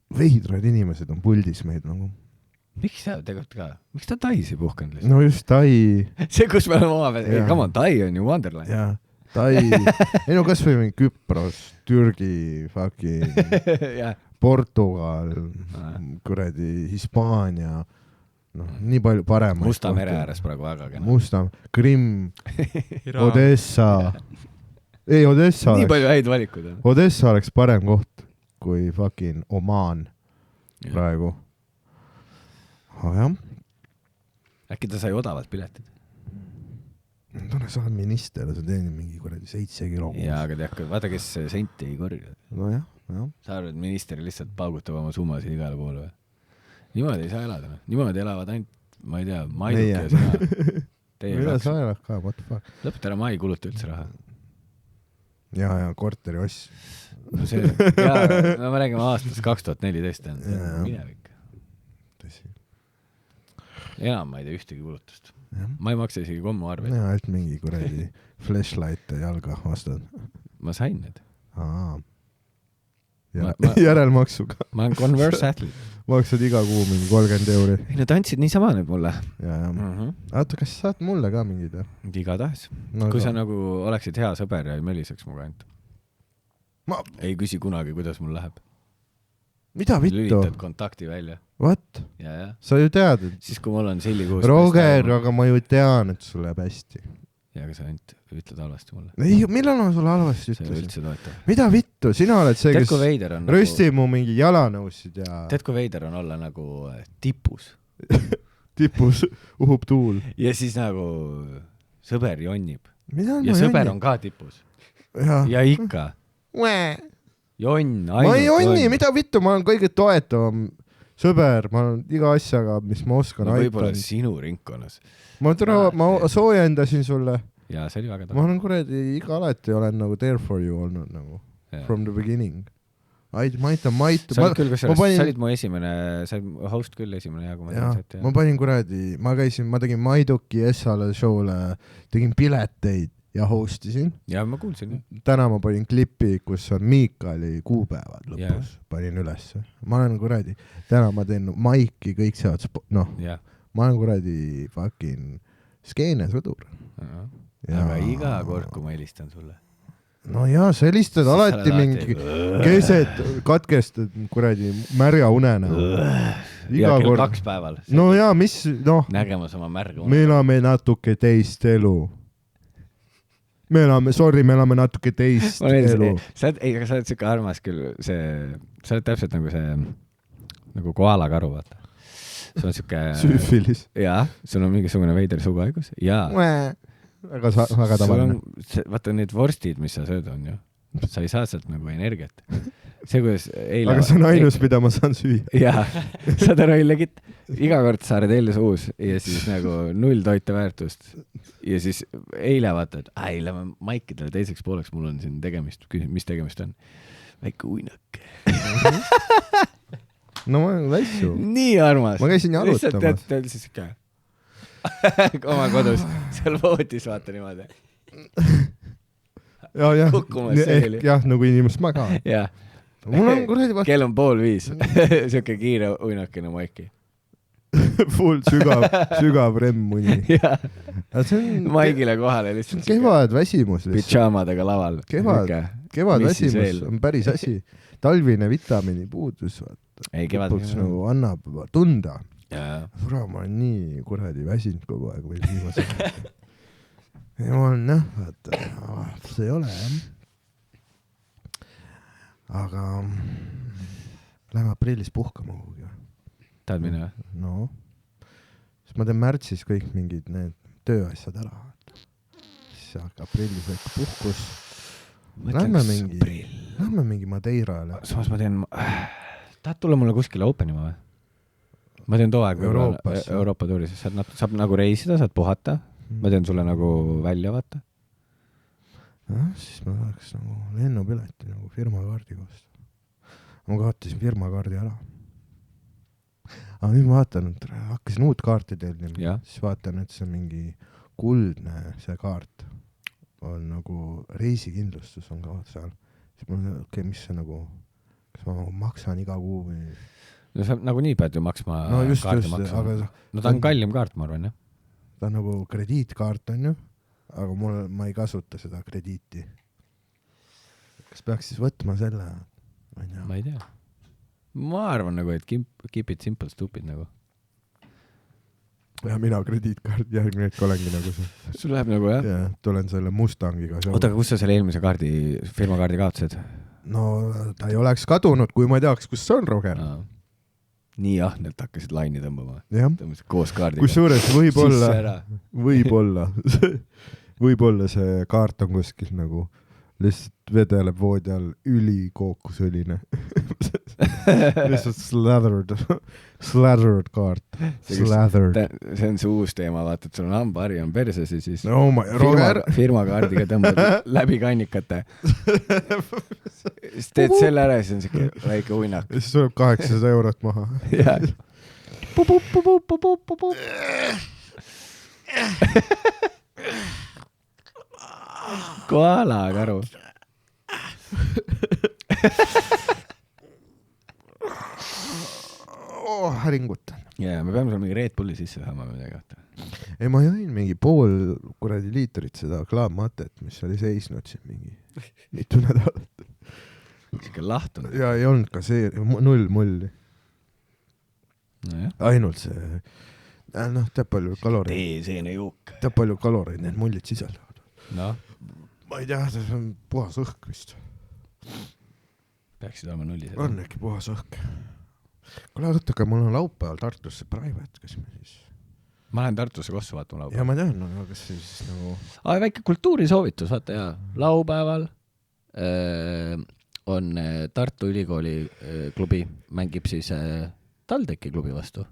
Veidrad inimesed on puldis meid nagu. Miks ta tegelikult ka? Miks ta Tais ei puhkanud lihtsalt? No just Tai. See, kus me oleme oma peal. Come on, Tai on ju Wonderland. Jaa, Tai. Kas või mingi Küpros, Türgi, Portugal, kuradi, Hispaania. Nii palju parema. Musta mere ääres praegu väga kena. Musta, Krimm, Odessa. Ei, Odessa nii palju häid valikud on. Odessa oleks parem koht kui fucking Oman praegu. Jah. Äkki ta sai odavalt piletid? Sa oled minister, sa teenid mingi kuradi 7 kilo. Jaa, aga vaata, kes senti ei korja. No jah. Sa arvad, et minister lihtsalt paugutab oma summasid igale poole või? Niimoodi ei saa elada. Niimoodi elavad ainult, ma ei tea, Maiduk ja sina. Mida sa elad ka, what the fuck? Lõpeta ära, ma ei kuluta üldse raha. Ja korteri oss. No see, me räägime aastast 2014, minevik. Tõsi. Enam ma ei tea ühtegi kulutust. Ma ei maksa isegi kommu arveid. Ja, et mingi kuradi flashlight jalga vastad. Ma sain need. Järelmaksuga. Ma olen Converse athlete. Maksad iga kuu mingi 30 euri. Ei, nad andsid niisama nüüd mulle. Oota, kas saad mulle ka mingid? Igatahes. Kui sa nagu oleksid hea sõber ja meliseks muga ainult. Ei küsi kunagi, kuidas mul läheb. Mida vittu? Lülitad kontakti välja. What? Ja. Sa ju tead, et... Siis kui mul on sillikuus... Roger, aga ma ju tean, et sul läheb hästi. Ja, aga sa ainult ütled halvasti mulle. Ei, millal ma sulle halvasti ütlesin? Sa üldse toeta. Mida vittu? Sina oled see, kes rösti mu mingi jalanõusid ja... Tead, kui veider on olla nagu tipus. Tipus uhub tuul. Ja siis nagu sõber jonnib. Ja sõber on ka tipus. Ja ikka. Jonn, ainult. Ma ei jonni, mida vittu? Ma olen kõige toetavam sõber. Ma olen iga asjaga, mis ma oskan aitan. Võib-olla sinu ringkonnas. Ma soojendasin sulle. Ja, see oli väga ma olen kuradi alati olen nagu there for you olnud nagu. From the beginning. Maita. Sa olid küll, sa olid mu esimene, sa olid host küll esimene hea, kui ma teadsin. Ma panin kuradi, ma tegin Maiduki Essale show'le, tegin pileteid ja hostisin. Ja ma kuulsin. Täna ma panin klipi, kus on Miikali kuupäevad lõpus. Panin üles. Ma olen kuradi, täna ma teen Maiki, kõik sead, ma olen kuradi fucking skeene sõdur. Aga iga kord, kui ma helistan sulle. No jaa, sa helistad alati mingi keset katkestad kuradi märja unena. Ja kell 2 päeval. No jaa, mis, nägemas oma märga unena. Me elame natuke teist elu. Me elame natuke teist elu. Sa oled siuke armas küll, sa oled täpselt nagu see, nagu koalakaru, vaata. Sul on siuke... Süüfilis. Jaa, sul on mingisugune veider sugahaigus. Jaa. Väga tavaline. Vaata need vorstid, mis sa sööd on ju. Sa ei saa sealt nagu energiat. See, kuidas eile... Aga see on ainus, mida ma saan süüa. Jaa, saad aru illegit. Iga kord saared eile suus ja siis nagu 0 toite väärtust. Ja siis eile vaata, et lähme maikidele teiseks pooleks, mul on siin tegemist, mis tegemist on. väike uinake. no ma vässu. Nii armas. Ma käisin jalutamas. Tead siis ikka. Oma kodus, seal voodis vaata niimoodi. Kukkumas seeli. Jah, nagu inimest magavad. Jah. Mul on kuradi vastu. Kell on 4:30. Siuke kiire uinakene maiki. Full sügav remmuni. Maigile kohale lihtsalt. Kevad väsimus. Pidžaamadega laval. Kevad väsimus on päris asi. Talvine vitamiini puudus. Ei, kevad. Nagu annab tunda. Sura, ma olen nii kuradi väsinud kogu aeg või viimasel. Ja ma olen vaata, see ei ole jah. Aga lähme aprillis puhkama kuhugi. Tahad minna või? No. Siis ma teen märtsis kõik mingid need tööasjad ära. Siis aprillis väike puhkus. Lähme mingi Madeirale. Samas ma teen... Tahad tulla mulle kuskile openima või? Ma teen too aeg Euroopa tuuris. Saab nagu reisida, saad puhata. Ma teen sulle nagu välja vaata. Siis ma saaks nagu lennupileti nagu firmakaardi koos. Ma kaotasin firmakaardi ära. Aga nüüd ma vaatan, et hakkasin uut kaarti tellima. Siis vaatan, et see mingi kuldne see kaart on nagu reisikindlustus on ka seal. Siis ma mis see nagu, kas ma maksan iga kuu või... No sa nagu nii pead ju maksma kaarti maksma. No ta on kallim kaart, ma arvan, jah. Ta on nagu krediitkaart on ju, aga ma ei kasuta seda krediiti. Kas peaks siis võtma selle? Ma ei tea. Ma arvan nagu, et keep it simple stupid nagu. Ja mina krediitkaart järgmine hetk olengi nagu see. Sul läheb nagu jah? Ja, tulen selle Mustangiga. Oota, aga kus sa selle eelmise firmakaardi kaotasid? No ta ei oleks kadunud, kui ma ei teaks, kus see on, Roger. Nii ahnelt hakkasid laini tõmbama. Koos kaardiga. Kusjuures võib-olla see kaart on kuskil nagu lihtsalt vedeleb voodi all ülikookusõline. lihtsalt slathered kaart. See on see uus teema, vaata, et sul on hambahari on perses ja siis firmakaardiga tõmbad läbi kannikate. Siis teed selle ära ja siis on siuke väike uinak. Ja siis tuleb 800 eurot maha. Jah. Koala karu. Ringutan. Ja me peame seal mingi Red Bulli sisse saama midagi. Ei, ma jõin mingi pool kuradi liitrit seda klaabmatet, mis oli seisnud siin mingi mitu nädalat. Siuke lahtunud. Ja ei olnud ka see 0 mulli. No ainult see, teab palju kaloreid. Teeseene juuk. Teab palju kaloreid, need mullid sisaldavad. No. Ma ei tea, see on puhas õhk vist. Peaksid olema nullised. On äkki puhas õhk. Kuule, võtake, mul on laupäeval Tartusse private, kas me siis... Ma lähen Tartusse kossu vaatama laupäeval. Ja ma tean, no, kas siis nagu... väike kultuurisoovitus, vaata ja laupäeval on Tartu Ülikooli klubi, mängib siis TalTechi klubi vastu.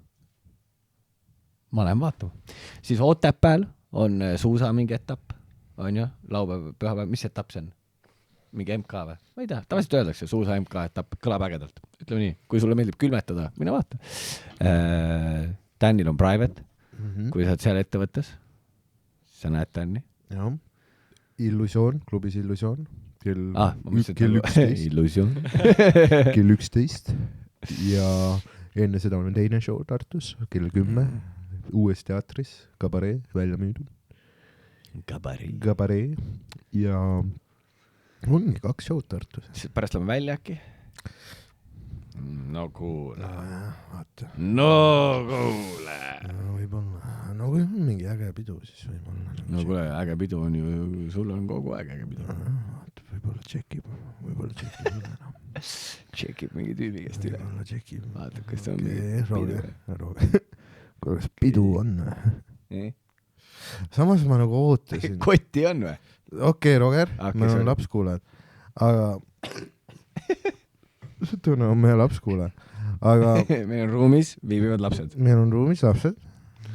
Ma lähen vaatama. Siis Otepääl on suusa mingi etapp, on ju, laupäev, pühapäev, mis etapp see on? Mingi MK või? Ma ei tea, tavaliselt öeldakse suusa MK etapp, kõlab ägedalt. Ütleme nii, kui sulle meeldib külmetada, mine vaata. Tänil on private, kui sa oled seal ettevõttes, sa näed Tänni. Jah, Illusioon, klubis Illusioon. Kell 11. Illusioon. Kell 11. Ja enne seda on teine show Tartus, kell 10. Uues teatris, Kabaree, välja müüdud. Kabaree. Ja ongi 2 show'd Tartus. Siis pärast lähme välja äkki? No kuule. No võib-olla. No kui on mingi äge pidu, siis võib-olla. No kuule, äge pidu on ju, sul on kogu aeg äge pidu. Võib-olla tšekib üle. Tšekib mingi tüübi käest üle. Võib-olla tšekib. Vaata, kas on mingi pidu. Kuule, kas pidu on või? Samas ma nagu ootasin. Kotti on või? Okei, Roger, meil on lapskuulajad. Aga... Tunne on meie lapskuulajad. Aga... meil on ruumis viibivad lapsed. Meil on ruumis lapsed.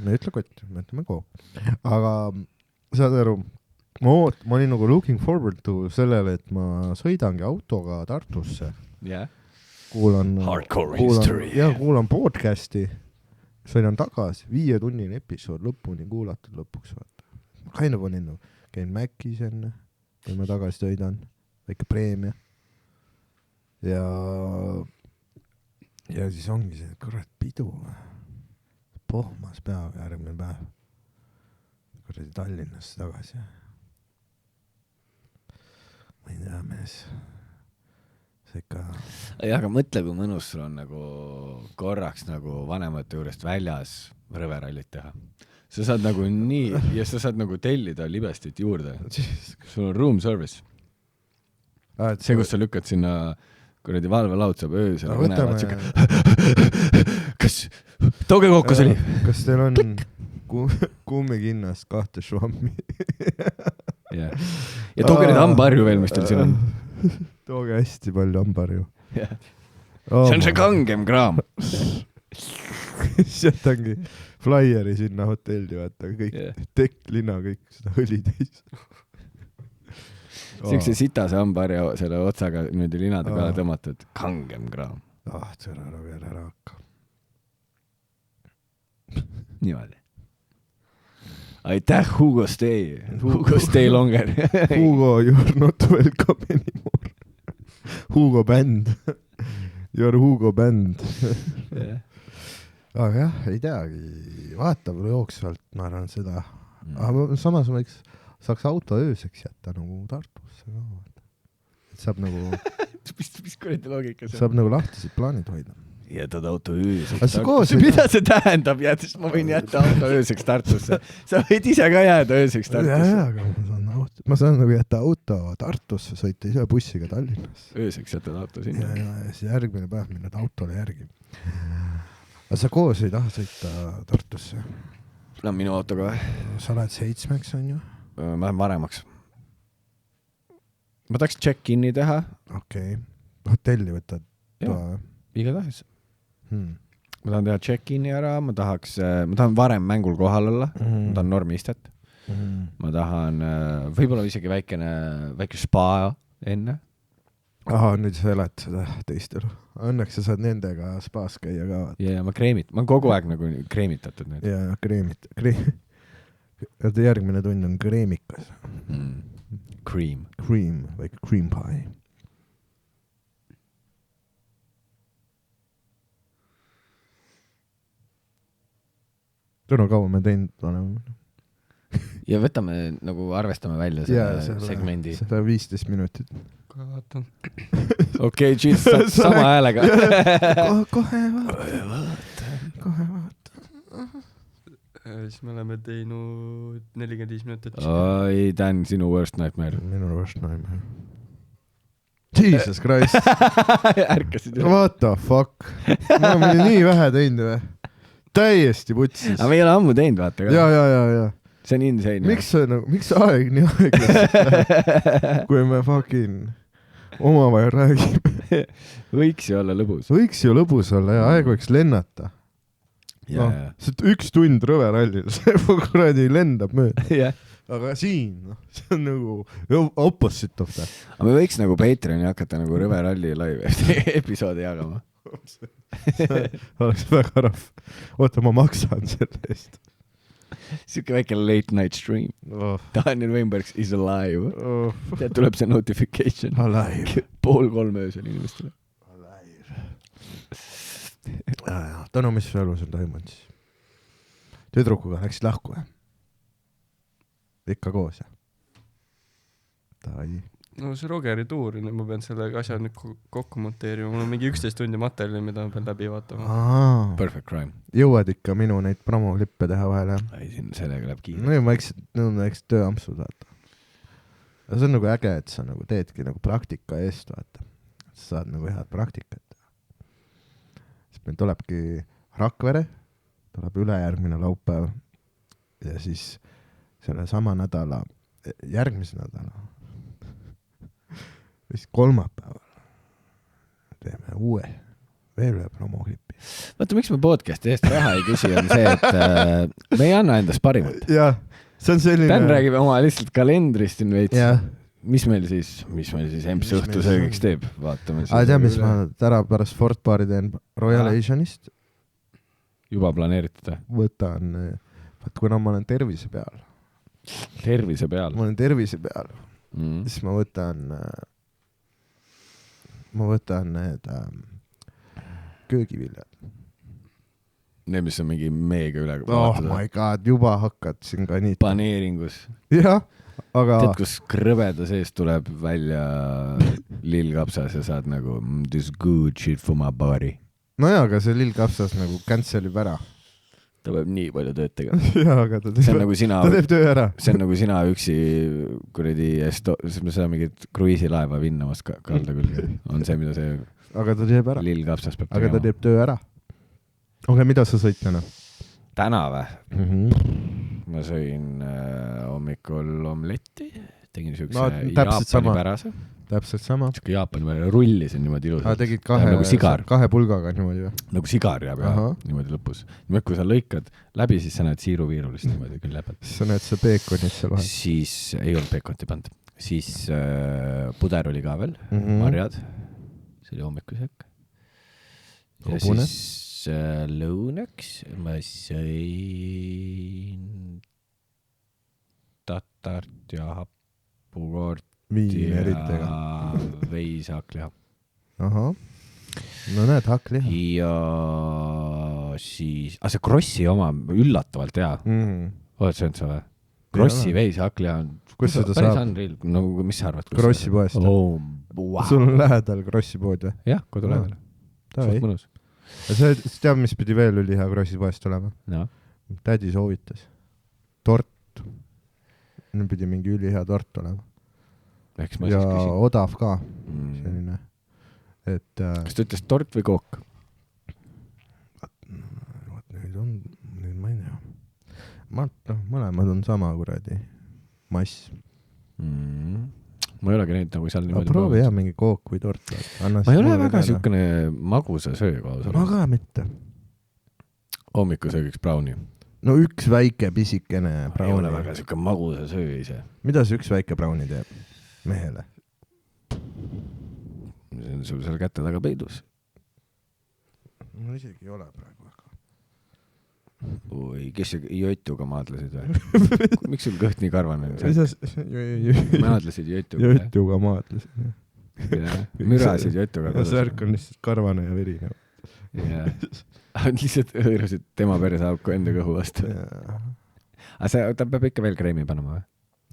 Me ütle kott, me ütleme kogu. Aga saad aru, ma olin nagu looking forward to sellele, et ma sõidangi autoga Tartusse. Kuulan podcasti, sõidan tagasi, 5-tunnine episood lõpuni kuulatud lõpuks. Kind of on innu. Käin Mäkis enne, kui ma tagasi sõidan, väike preemia. Ja siis ongi see, kurat, pidu. Pohmas päev, järgmine päev. Kuradi Tallinnasse tagasi. Ma ei tea, mees. See ikka... Ja, aga mõtle, kui mõnus sul on nagu korraks nagu vanemate juurest väljas rõverallit teha. Sa saad nagu nii, ja sa saad nagu tellida libestit juurde. Sul on room service. See, kus sa lükkad sinna kuradi valvelaud saab öösel. Kas tooge kokku see oli? Kas teil on kummikinnast 2 švammi? Ja tooge need hambaarju veel, mis teil siin on. Tooge hästi palju hambaarju. See on see kangem kraam. Jätangi flyeri sinna hotelli, vaata, kõik tekklina, kõik seda õli täis. Siukse sitase hambaarja selle otsaga nüüd linade peale tõmmatud kangem kraam. Tere, ära hakka. Niimoodi. Aitäh, Hugo Stay. Hugo Stay longer. Hugo, you're not welcome anymore. Hugo band. You're Hugo band. Aga jah, ei teagi. Vaatab jooksvalt, ma arvan seda. Aga samas ma saaks auto ööseks jätta nagu Tartusse ka. Saab nagu... mis kuradi loogika see? Saab nagu lahtised plaanid hoida. Jätad auto ööseks Tartusse. Mida see tähendab, sest ma võin jätta auto ööseks Tartusse? Sa võid ise ka jääda ööseks Tartusse. Jaa, aga ma saan nagu jätta auto Tartusse, sõita ise bussiga Tallinnas. Ööseks jätad auto sinna. Ja siis järgmine päev minna autole järgi. Aga sa koos ei taha sõita Tartusse? No minu autoga või? Sa lähed 7, on ju? Ma lähen varemaks. Ma tahaks check-in'i teha. Okei. Hotelli võtad? Iga tahes. Ma tahan teha check-in'i ära, ma tahan varem mängul kohal olla, ma tahan normistet. Ma tahan võib-olla isegi väike spa enne. Aha, nüüd sa elad seda teistelu. Õnneks sa saad nendega spaas käia ka. Ja ma olen kogu aeg nagu kreemitatud nüüd. Ja järgmine tund on kreemikas. Cream, like cream pie. Tõnu kaua me teinud oleme. Ja võtame, nagu arvestame välja selle segmendi. Seda 15 minutit. Kohe vaatan. Okei, sama häälega. Kohe vaatan. Siis me oleme teinud 45 minutit. Oi, Dan, sinu worst nightmare. Minu worst nightmare. Jesus Christ. Ärkasid. What the fuck? Ma olen nii vähe teinud või? Täiesti putsis. Aga me ei ole ammu teinud, vaata. Ja. See on insane. Miks aeg nii aeglas? Kui me fucking omavahel räägime. Võiks ju olla lõbus. Võiks ju lõbus olla ja aeg võiks lennata. See 1 tund rõverallil, see kuradi lendab mööda. Aga siin, see on nagu opposite of that. Aga me võiks nagu Patreoni hakata nagu rõveralli live episoodi jagama. Oleks väga rahv. Oota, ma maksan selle eest. Siuke väike late night stream. Daniel Weinbergs is alive. Tead, tuleb see notification. Alive. 2:30 öösel inimestele. Alive. Tõnu, mis su elus on toimunud siis? Tüdrukuga läksid lahku või? Ikka koos, jah? No see Rogeri tuur, ma pean selle asja nüüd kokku monteerima. Mul on mingi 11 tundi materjali, mida ma pean läbi vaatama. Perfect crime. Jõuad ikka minu neid promoklippe teha vahel, jah? Ei, sellega läheb kiire. No ma eks tööampsud, vaata. Ja see on nagu äge, et sa nagu teedki nagu praktika eest, vaata. Sa saad nagu head praktikat. Siis meil tulebki Rakvere, tuleb ülejärgmine laupäev ja siis selle sama nädala, järgmise nädala vist kolmapäeval teeme veel ühe promoklipi. Vaata, miks me podcasti eest raha ei küsi, on see, et me ei anna endast parimat. Jah. see on selline... Dan räägib oma lihtsalt kalendrist siin veits. jah. Mis meil siis emps õhtu söögiks teeb? Vaatame. Tea, mis ma täna pärast Fort Bari teen Royal Asianist. Juba planeeritud? Võtan, kuna ma olen tervise peal. Tervise peal? Ma olen tervise peal. Siis ma võtan need köögiviljad. Need, mis on mingi meega üle. Oh my god, juba hakkad siin ka nii. Paneeringus. Jah. Aga... Tead, kus krõbeda sees tuleb välja lillkapsas ja saad nagu this good shit for my body. No jaa, aga see lillkapsas nagu cancelib ära. Ta peab nii palju tööd tegema. Jaa, aga ta teeb töö ära. See on nagu sina üksi kuradi seda mingit kruiisilaeva vinnamas kalda külge. On see, mida see aga ta teeb ära. Lillkapsas peab tegema. Aga ta teeb töö ära. Okei, mida sa sõid täna? Täna või? Ma sõin hommikul omletti, tegin siukse Jaapani pärase. Täpselt sama. Siuke Jaapani pärase, rullisin niimoodi ilusalt. Tegid nagu kahe pulgaga niimoodi või? Nagu sigar jääb niimoodi lõpus. Niimoodi, kui sa lõikad läbi, siis sa näed siiruviirulist niimoodi küll läbelt. Siis sa näed see peekonit seal vahel. Siis ei olnud peekonti pand. Siis puder oli ka veel, marjad. See oli hommikusöök. Ja siis lõunaks ma sõin tatart ja hapukoort viineritega ja veis hakkliha. Ahah. No näed, hakkliha. Ja siis... see Krossi oma üllatavalt hea. Oled söönud sa või? Krossi veis hakkliha on... Kus seda saab? No, mis sa arvad? Krossi poest. Sul on lähedal Krossi pood või? Jah, kodu lähedal. Suht mõnus. Sa tead, mis pidi veel üliha Krossi poest olema? No. Tädi soovitas. Tort. Nüüd pidi mingi ülihea tort olema. Ja odav ka. Selline. Kas ta ütles tort või kook? Nüüd ma ei tea. Mõlemad on sama kuradi mass. Ma ei olegi neid nagu seal niimoodi proovi jah, mingi kook või tort. Ma ei ole väga siukene magusa sööga. Ma ka mitte. Hommikusöögiks brownie. No üks väike pisikene brownie. Ei ole väga siuke magusa söö ise. Mida see üks väike brownie teeb mehele? See on sul seal kätte taga peidus. No isegi ei ole praegu väga. Oi, kes see jötuga maadlesid või? Miks sul kõht nii karvane on? Maadlesid jötuga. Jötuga maadlesid. Mürasid jötuga. Särk on lihtsalt karvane ja verine. Lihtsalt hõõrusid tema peresaauku enda kõhu vastu. Aga ta peab ikka veel kreemi panema või?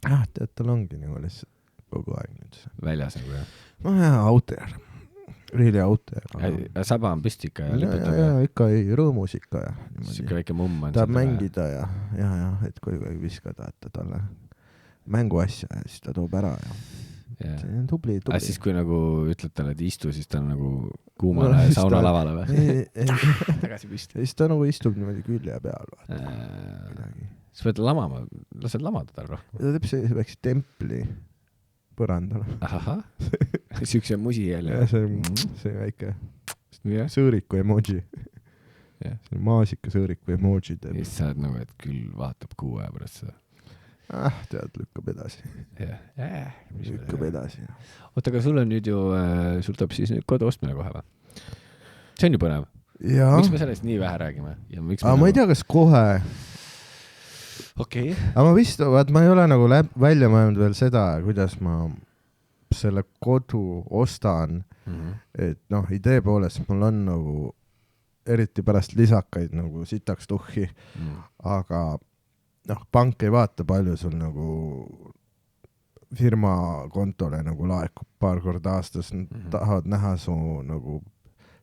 Tead, tal ongi nagu lihtsalt kogu aeg nüüd. Väljas nagu jah? No jah, auter. Really auter. Saba on püsti ikka ja liputab. Ja ikka rõõmus ikka ja. Sikke väike mumm on. Tahab mängida ja, et kui viskada, et talle mänguasja ja siis ta toob ära ja. See on tubli. Aga siis kui nagu ütled talle, et istu, siis ta on nagu kuumale sauna lavale või? Tagasi püsti. Ja siis ta nagu istub niimoodi külje peal. Sa pead lamama, lased lamada tal rohkem. Ta teeb see väikse templi põrandale. Ahah, siukse musi jälle. See väike sõõriku emoji. See maasika sõõriku emoji teeb. Ja siis sa oled nagu, et küll vaatab 6 aja pärast seda. Tead, lükkab edasi. Lükkab edasi. Oota, aga sul on nüüd ju, sul tuleb siis nüüd kodu ostmine kohe või? See on ju põnev. Miks me sellest nii vähe räägime? Ma ei tea, kas kohe... Okei. Aga ma vist, ma ei ole nagu välja mõelnud veel seda, kuidas ma selle kodu ostan. Et idee poolest mul on nagu eriti pärast lisakaid nagu sitaks tuhhi. Aga pank ei vaata palju sul nagu firma kontole nagu laekub paar korda aastas. Tahavad näha su nagu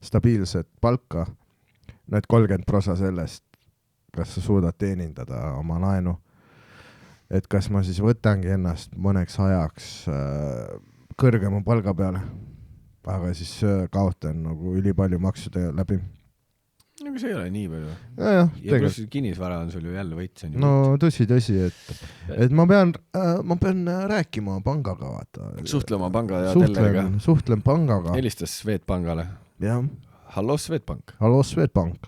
stabiilset palka. Need 30% sellest. Kas sa suudad teenindada oma laenu, et kas ma siis võtangi ennast mõneks ajaks kõrgema palga peale, aga siis kaotan nagu ülipalju maksude läbi. Aga see ei ole nii palju. Ja pluss kinnisvara on sul ju jälle võits. No tõsi, et ma pean rääkima pangaga. Vaata. Suhtlema panga ja telleriga. Suhtlen pangaga. Helistas Swedbankale. Jah. Hallo Swedbank. Hallo Swedbank.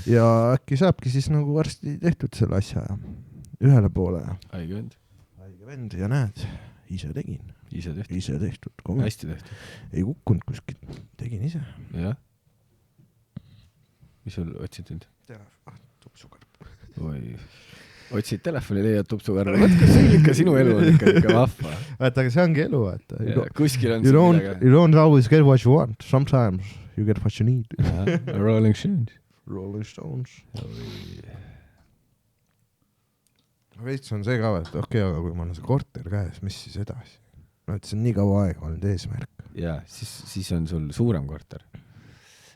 Ja äkki saabki siis nagu varsti tehtud selle asja. ühele poole. Haige vend ja näed, ise tegin. Ise tehtud. Hästi tehtud. Ei kukkunud kuskilt, tegin ise. Jah. Mis sul otsid nüüd? Tupsukarp. Oi. Otsid telefoni, leiad tupsukarp. Vaat see ikka sinu elu on ikka vahva. Vaata, aga see ongi elu, vaata. Kuskil on you don't always get what you want. Sometimes you get what you need. Rolling Stones. Rolling Stones. Veits on see ka, et okei, aga kui ma olen see korter käes, mis siis edasi? No, et see on nii kaua aega olnud eesmärk. Ja, siis on sul suurem korter.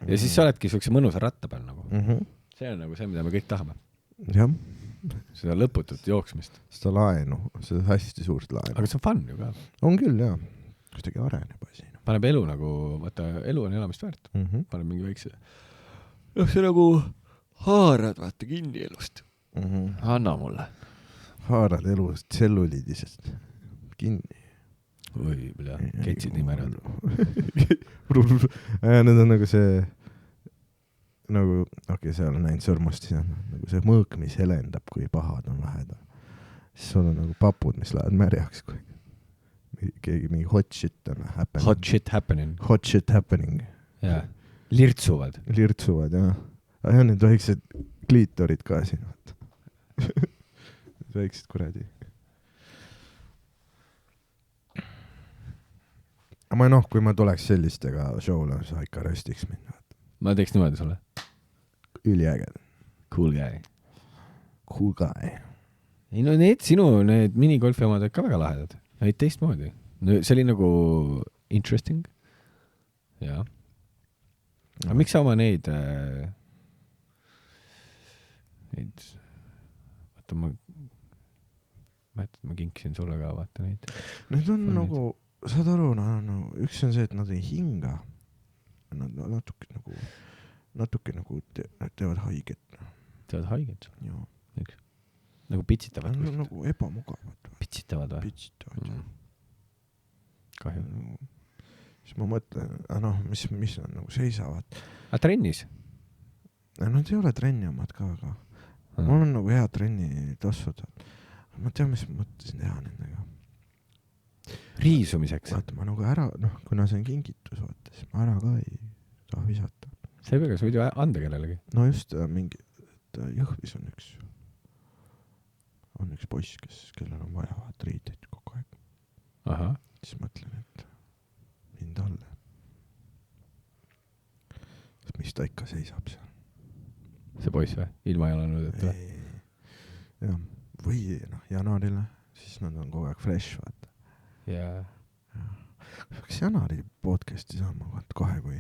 Ja siis sa oledki siukse mõnusa ratta peal nagu. See on nagu see, mida me kõik tahame. Jah. Seda lõputut jooksmist. Seda laenu, seda hästi suurt laenu. Aga see on fun ju ka. On küll, jah. Kuidagi areneb asi. Paneb elu nagu, vaata, elu on elamist väärt. Paneb mingi väikse. See nagu haarad, vaata, kinni elust. Anna mulle. Haarad elust tselluliidisest kinni. Oi, ketsid nii märjad. Need on nagu see, nagu, seal on näinud sõrmust, siis on nagu see mõõk, mis helendab, kui pahad on lähedal. Siis sul on nagu papud, mis lähevad märjaks, kui keegi mingi hot shit on happening. Hot shit happening. Jaa. Lirtsuvad, jah. Aga need väiksed kliitorid ka siin. Väiksed kuradi. Aga kui ma tuleks sellistega show'le, sa ikka röstiks mind. Ma teeks niimoodi sulle. Üliäged. Cool guy. Ei no sinu minigolfi omad ka väga lahedad. Neid teistmoodi. See oli nagu interesting. Jaa. Aga miks sa oma neid vaata ma kinkisin sulle ka vaata neid. Need on nagu saad aru, üks on see, et nad ei hinga. Nad natuke nagu teevad haiget. Teevad haiget? Joo. Üks. Nagu pitsitavad? Nagu ebamugavad. Pitsitavad või? Pitsitavad, jah. Kahju. Siis ma mõtlen, mis nad nagu seisavad. A trennis? Nad ei ole trenni omad ka, aga mul on nagu hea trenni tossud. Ma tean, mis ma mõtlesin teha nendega. Riisumiseks? Vaata, ma nagu ära, kuna see on kingitus, vaata, siis ma ära ka ei taha visata. See peaks võidu anda kellelegi. No just mingi, Jõhvis on üks poiss, kellel on vaja riiteid kogu aeg. Aha. Siis mõtlen, et mind alla. Mis ta ikka seisab seal? See poiss või? Ilma ei ole nüüd, et jah, või Janarile, siis nad on kogu aeg fresh, vaata. Jaa. Peaks Janari podcasti saama, vaat kohe, kui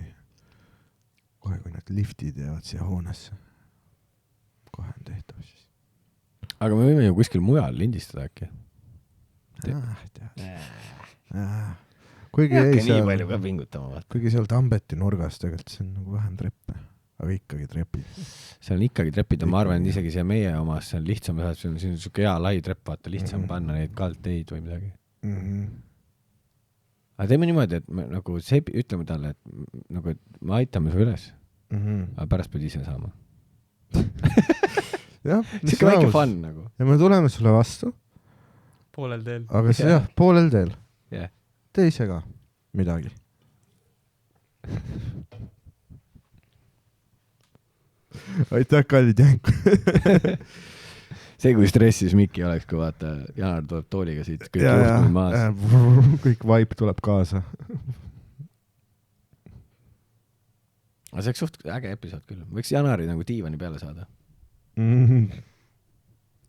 nad liftid jäävad siia hoonesse. Kohe on tehtav siis. Aga me võime ju kuskil mujal lindistada äkki. Tead. Kuigi nii palju ka pingutama, vaata. Kuigi seal Tambeti nurgas tegelikult see on nagu vähem treppe. Aga ikkagi trepid. See on ikkagi trepid, ma arvan, isegi see meie omas, see on lihtsam, see on siuke hea lai trepp, vaata, lihtsam panna neid kaldteid või midagi. Aga teeme niimoodi, et me nagu ütleme talle, et nagu, et me aitame su üles, aga pärast pead ise saama. See on väike fun nagu. Ja me tuleme sulle vastu. Poolel teel. Aga see jah, poolel teel. Yeah. Tee ise ka midagi. Aitäh, kallid jänk. See, kui stressis Mikki oleks, kui vaata, Janar tuleb tooliga siit, kõik juhtmed maas. Kõik vibe tuleb kaasa. Aga see oleks suht äge episood küll. Võiks Janari nagu diivani peale saada.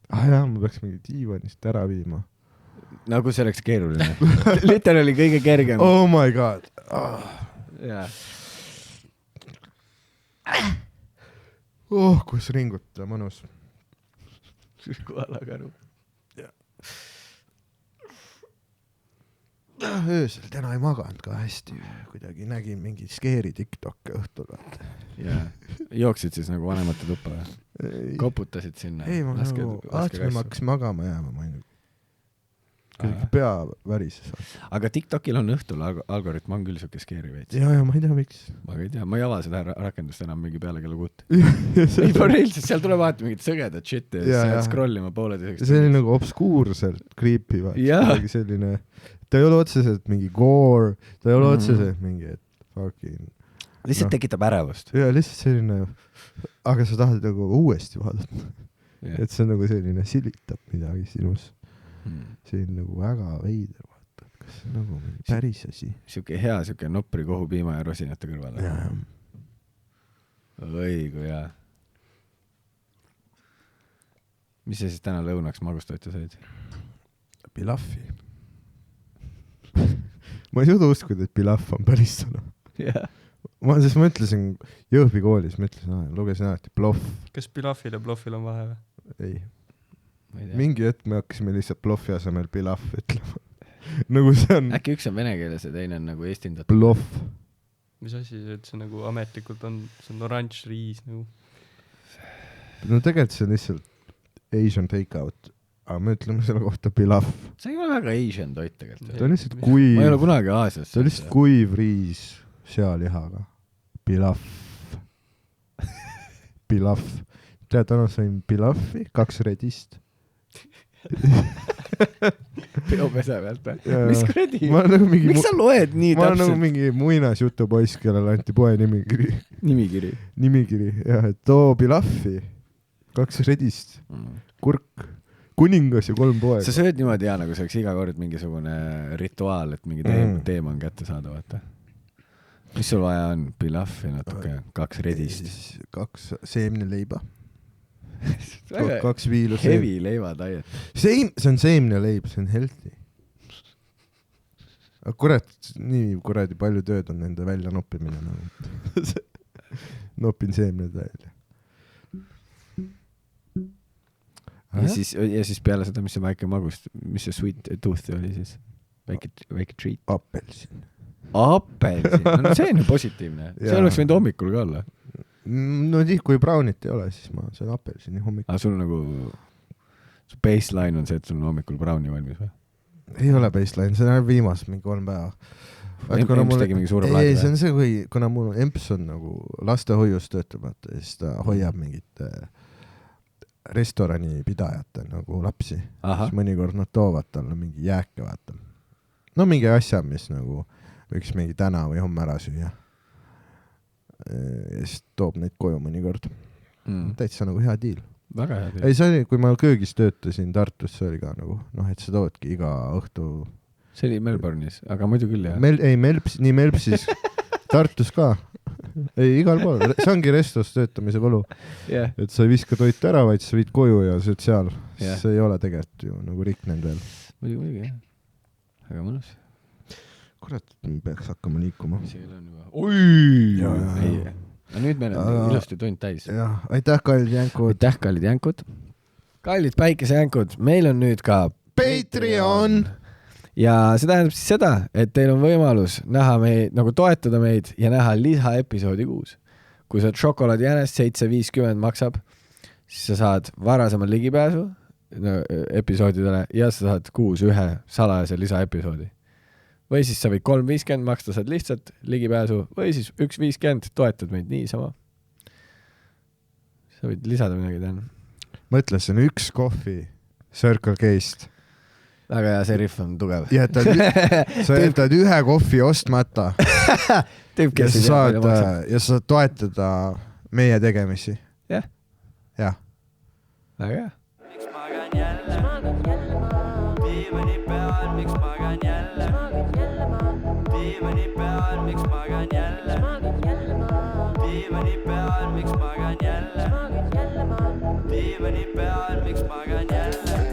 Jah, ma peaks mingi diivanist ära viima. Nagu see oleks keeruline. Liter oli kõige kergem. Oh my god. Jaa. Kus ringuta, mõnus. Kualakaru. Öösel täna ei maganud ka hästi. Kuidagi nägin mingi skeeri TikTokke õhtul. Jaa. Jooksid siis nagu vanemate tuppa või? Koputasid sinna? Ei, ma nagu hakkasin magama jääma. kuidagi pea värises. aga TikTokil on õhtul algoritm on küll siuke scary veits. ja ma ei tea, miks. ma ei tea, ma ei ava seda rakendust enam mingi peale kella 6. ei pareilselt, seal tuleb vaata mingit sõgedat shit'i ja siis jääd scrollima pooleteiseks. see oli nagu obskuurselt creepy, vaata. Selline, ta ei ole otseselt mingi gore, ta ei ole otseselt mingi, et fucking... lihtsalt tekitab ärevust. Ja lihtsalt selline, aga sa tahad nagu uuesti vaadata. Et see on nagu selline silitab midagi sinus. See on nagu väga veider, vaata. Kas see on nagu päris asi? Siuke hea, siuke nopri kohupiima ja rosinate kõrvale. Õigu, jaa. Mis sa siis täna lõunaks magustoitu said? Pilaffi. Ma ei suuda uskuda, et pilaf on päris sõna. Ma ütlesin Jõhvi koolis, lugesin alati ploff. Kas pilafil ja ploffil on vahe või? Ei. Mingi hetk me hakkasime lihtsalt ploffi asemel pilaf ütlema. nagu see on... Äkki üks on vene keeles ja teine on nagu eestindatud. Ploff. Mis asi see, et see nagu ametlikult on, see on oranž riis nagu? No tegelikult see on lihtsalt Asian takeout, aga me ütleme selle kohta pilaf. See ei ole väga Asian toit tegelikult. Ta on lihtsalt kuiv... Ma ei ole kunagi Aasias. Ta on lihtsalt kuiv riis sealihaga. Pilaf. Pilaf. Tead, täna sain pilaffi, 2 redist. Peopese pealt või? Mis kuradi? Miks sa loed nii täpselt? Ma olen nagu mingi muinasjutupoiss, kellel anti poe nimikiri. Nimikiri, jah, et too pilaffi, 2 redist, kurk, kuningas ja 3 poega. Sa sööd niimoodi, jah, nagu see oleks iga kord mingisugune rituaal, et mingi teema on kätte saada, vaata. Mis sul vaja on? Pilaffi natuke, 2 redist. 2 seemneleiba. 2 viilu seemne. Heavy leiva diet. See on seemne leib, see on healthy. Aga kurat, nii kuradi palju tööd on nende välja noppimine. Nopin seemned välja. Ja siis peale seda, mis see väike magust, mis see sweet tooth oli siis? Väike treat. Appelsin. No see on ju positiivne. See oleks võinud hommikul ka olla. No kui brownit ei ole, siis ma söön appelsini hommikul. Aga sul nagu, su baseline on see, et sul on hommikul browni valmis või? Ei ole baseline, see on viimast mingi 3 päeva. Emps tegi mingi suure plaadi või? Ei, see on see, kuna mul Emps on nagu lastehoius töötamata, siis ta hoiab mingit restorani pidajate nagu lapsi. Siis mõnikord nad toovad talle mingi jääke, vaata. No mingi asja, mis nagu võiks mingi täna või homme ära süüa. Ja siis toob neid koju mõnikord. Täitsa nagu hea diil. Väga hea diil. Ei, see oli, kui ma köögis töötasin Tartus, see oli ka nagu, et sa toodki iga õhtu. See oli Melbourne'is, aga muidu küll, jah? Nii Melpsis, Tartus ka. Ei, igal pool. See ongi restos töötamise võlu. Et sa ei viska toitu ära, vaid sa viid koju ja sööd seal. See ei ole tegelikult ju nagu riknenud veel. Muidugi, jah. Väga mõnus. Kurat, peaks hakkama liikuma. Oi! Nüüd meil on ilusti tund täis. Aitäh, kallid jänkud. Aitäh, kallid jänkud. Kallid päikesejänkud, meil on nüüd ka Patreon. Ja see tähendab siis seda, et teil on võimalus näha meid, nagu toetada meid ja näha lisaepisoodi kuus. Kui sa oled šokolaadijänest 7.50 maksab, siis sa saad varasemalt ligipääsu episoodidele ja sa saad kuus ühe salajase lisaepisoodi. Või siis sa võid 3.50 maksta, saad lihtsalt ligipääsu, või siis 1.50 toetad meid niisama. Sa võid lisada midagi täna. Ma ütlesin 1 kohvi Circle K-st. Väga hea, see riff on tugev. Sa jätad 1 kohvi ostmata ja sa saad toetada meie tegemisi. Jah. Väga hea. Miks ma käin jälle? Diivani peal, miks ma käin jälle? Diivani peal, miks ma käin jälle? Diivani peal, miks ma käin jälle? Diivani peal, miks ma käin jälle?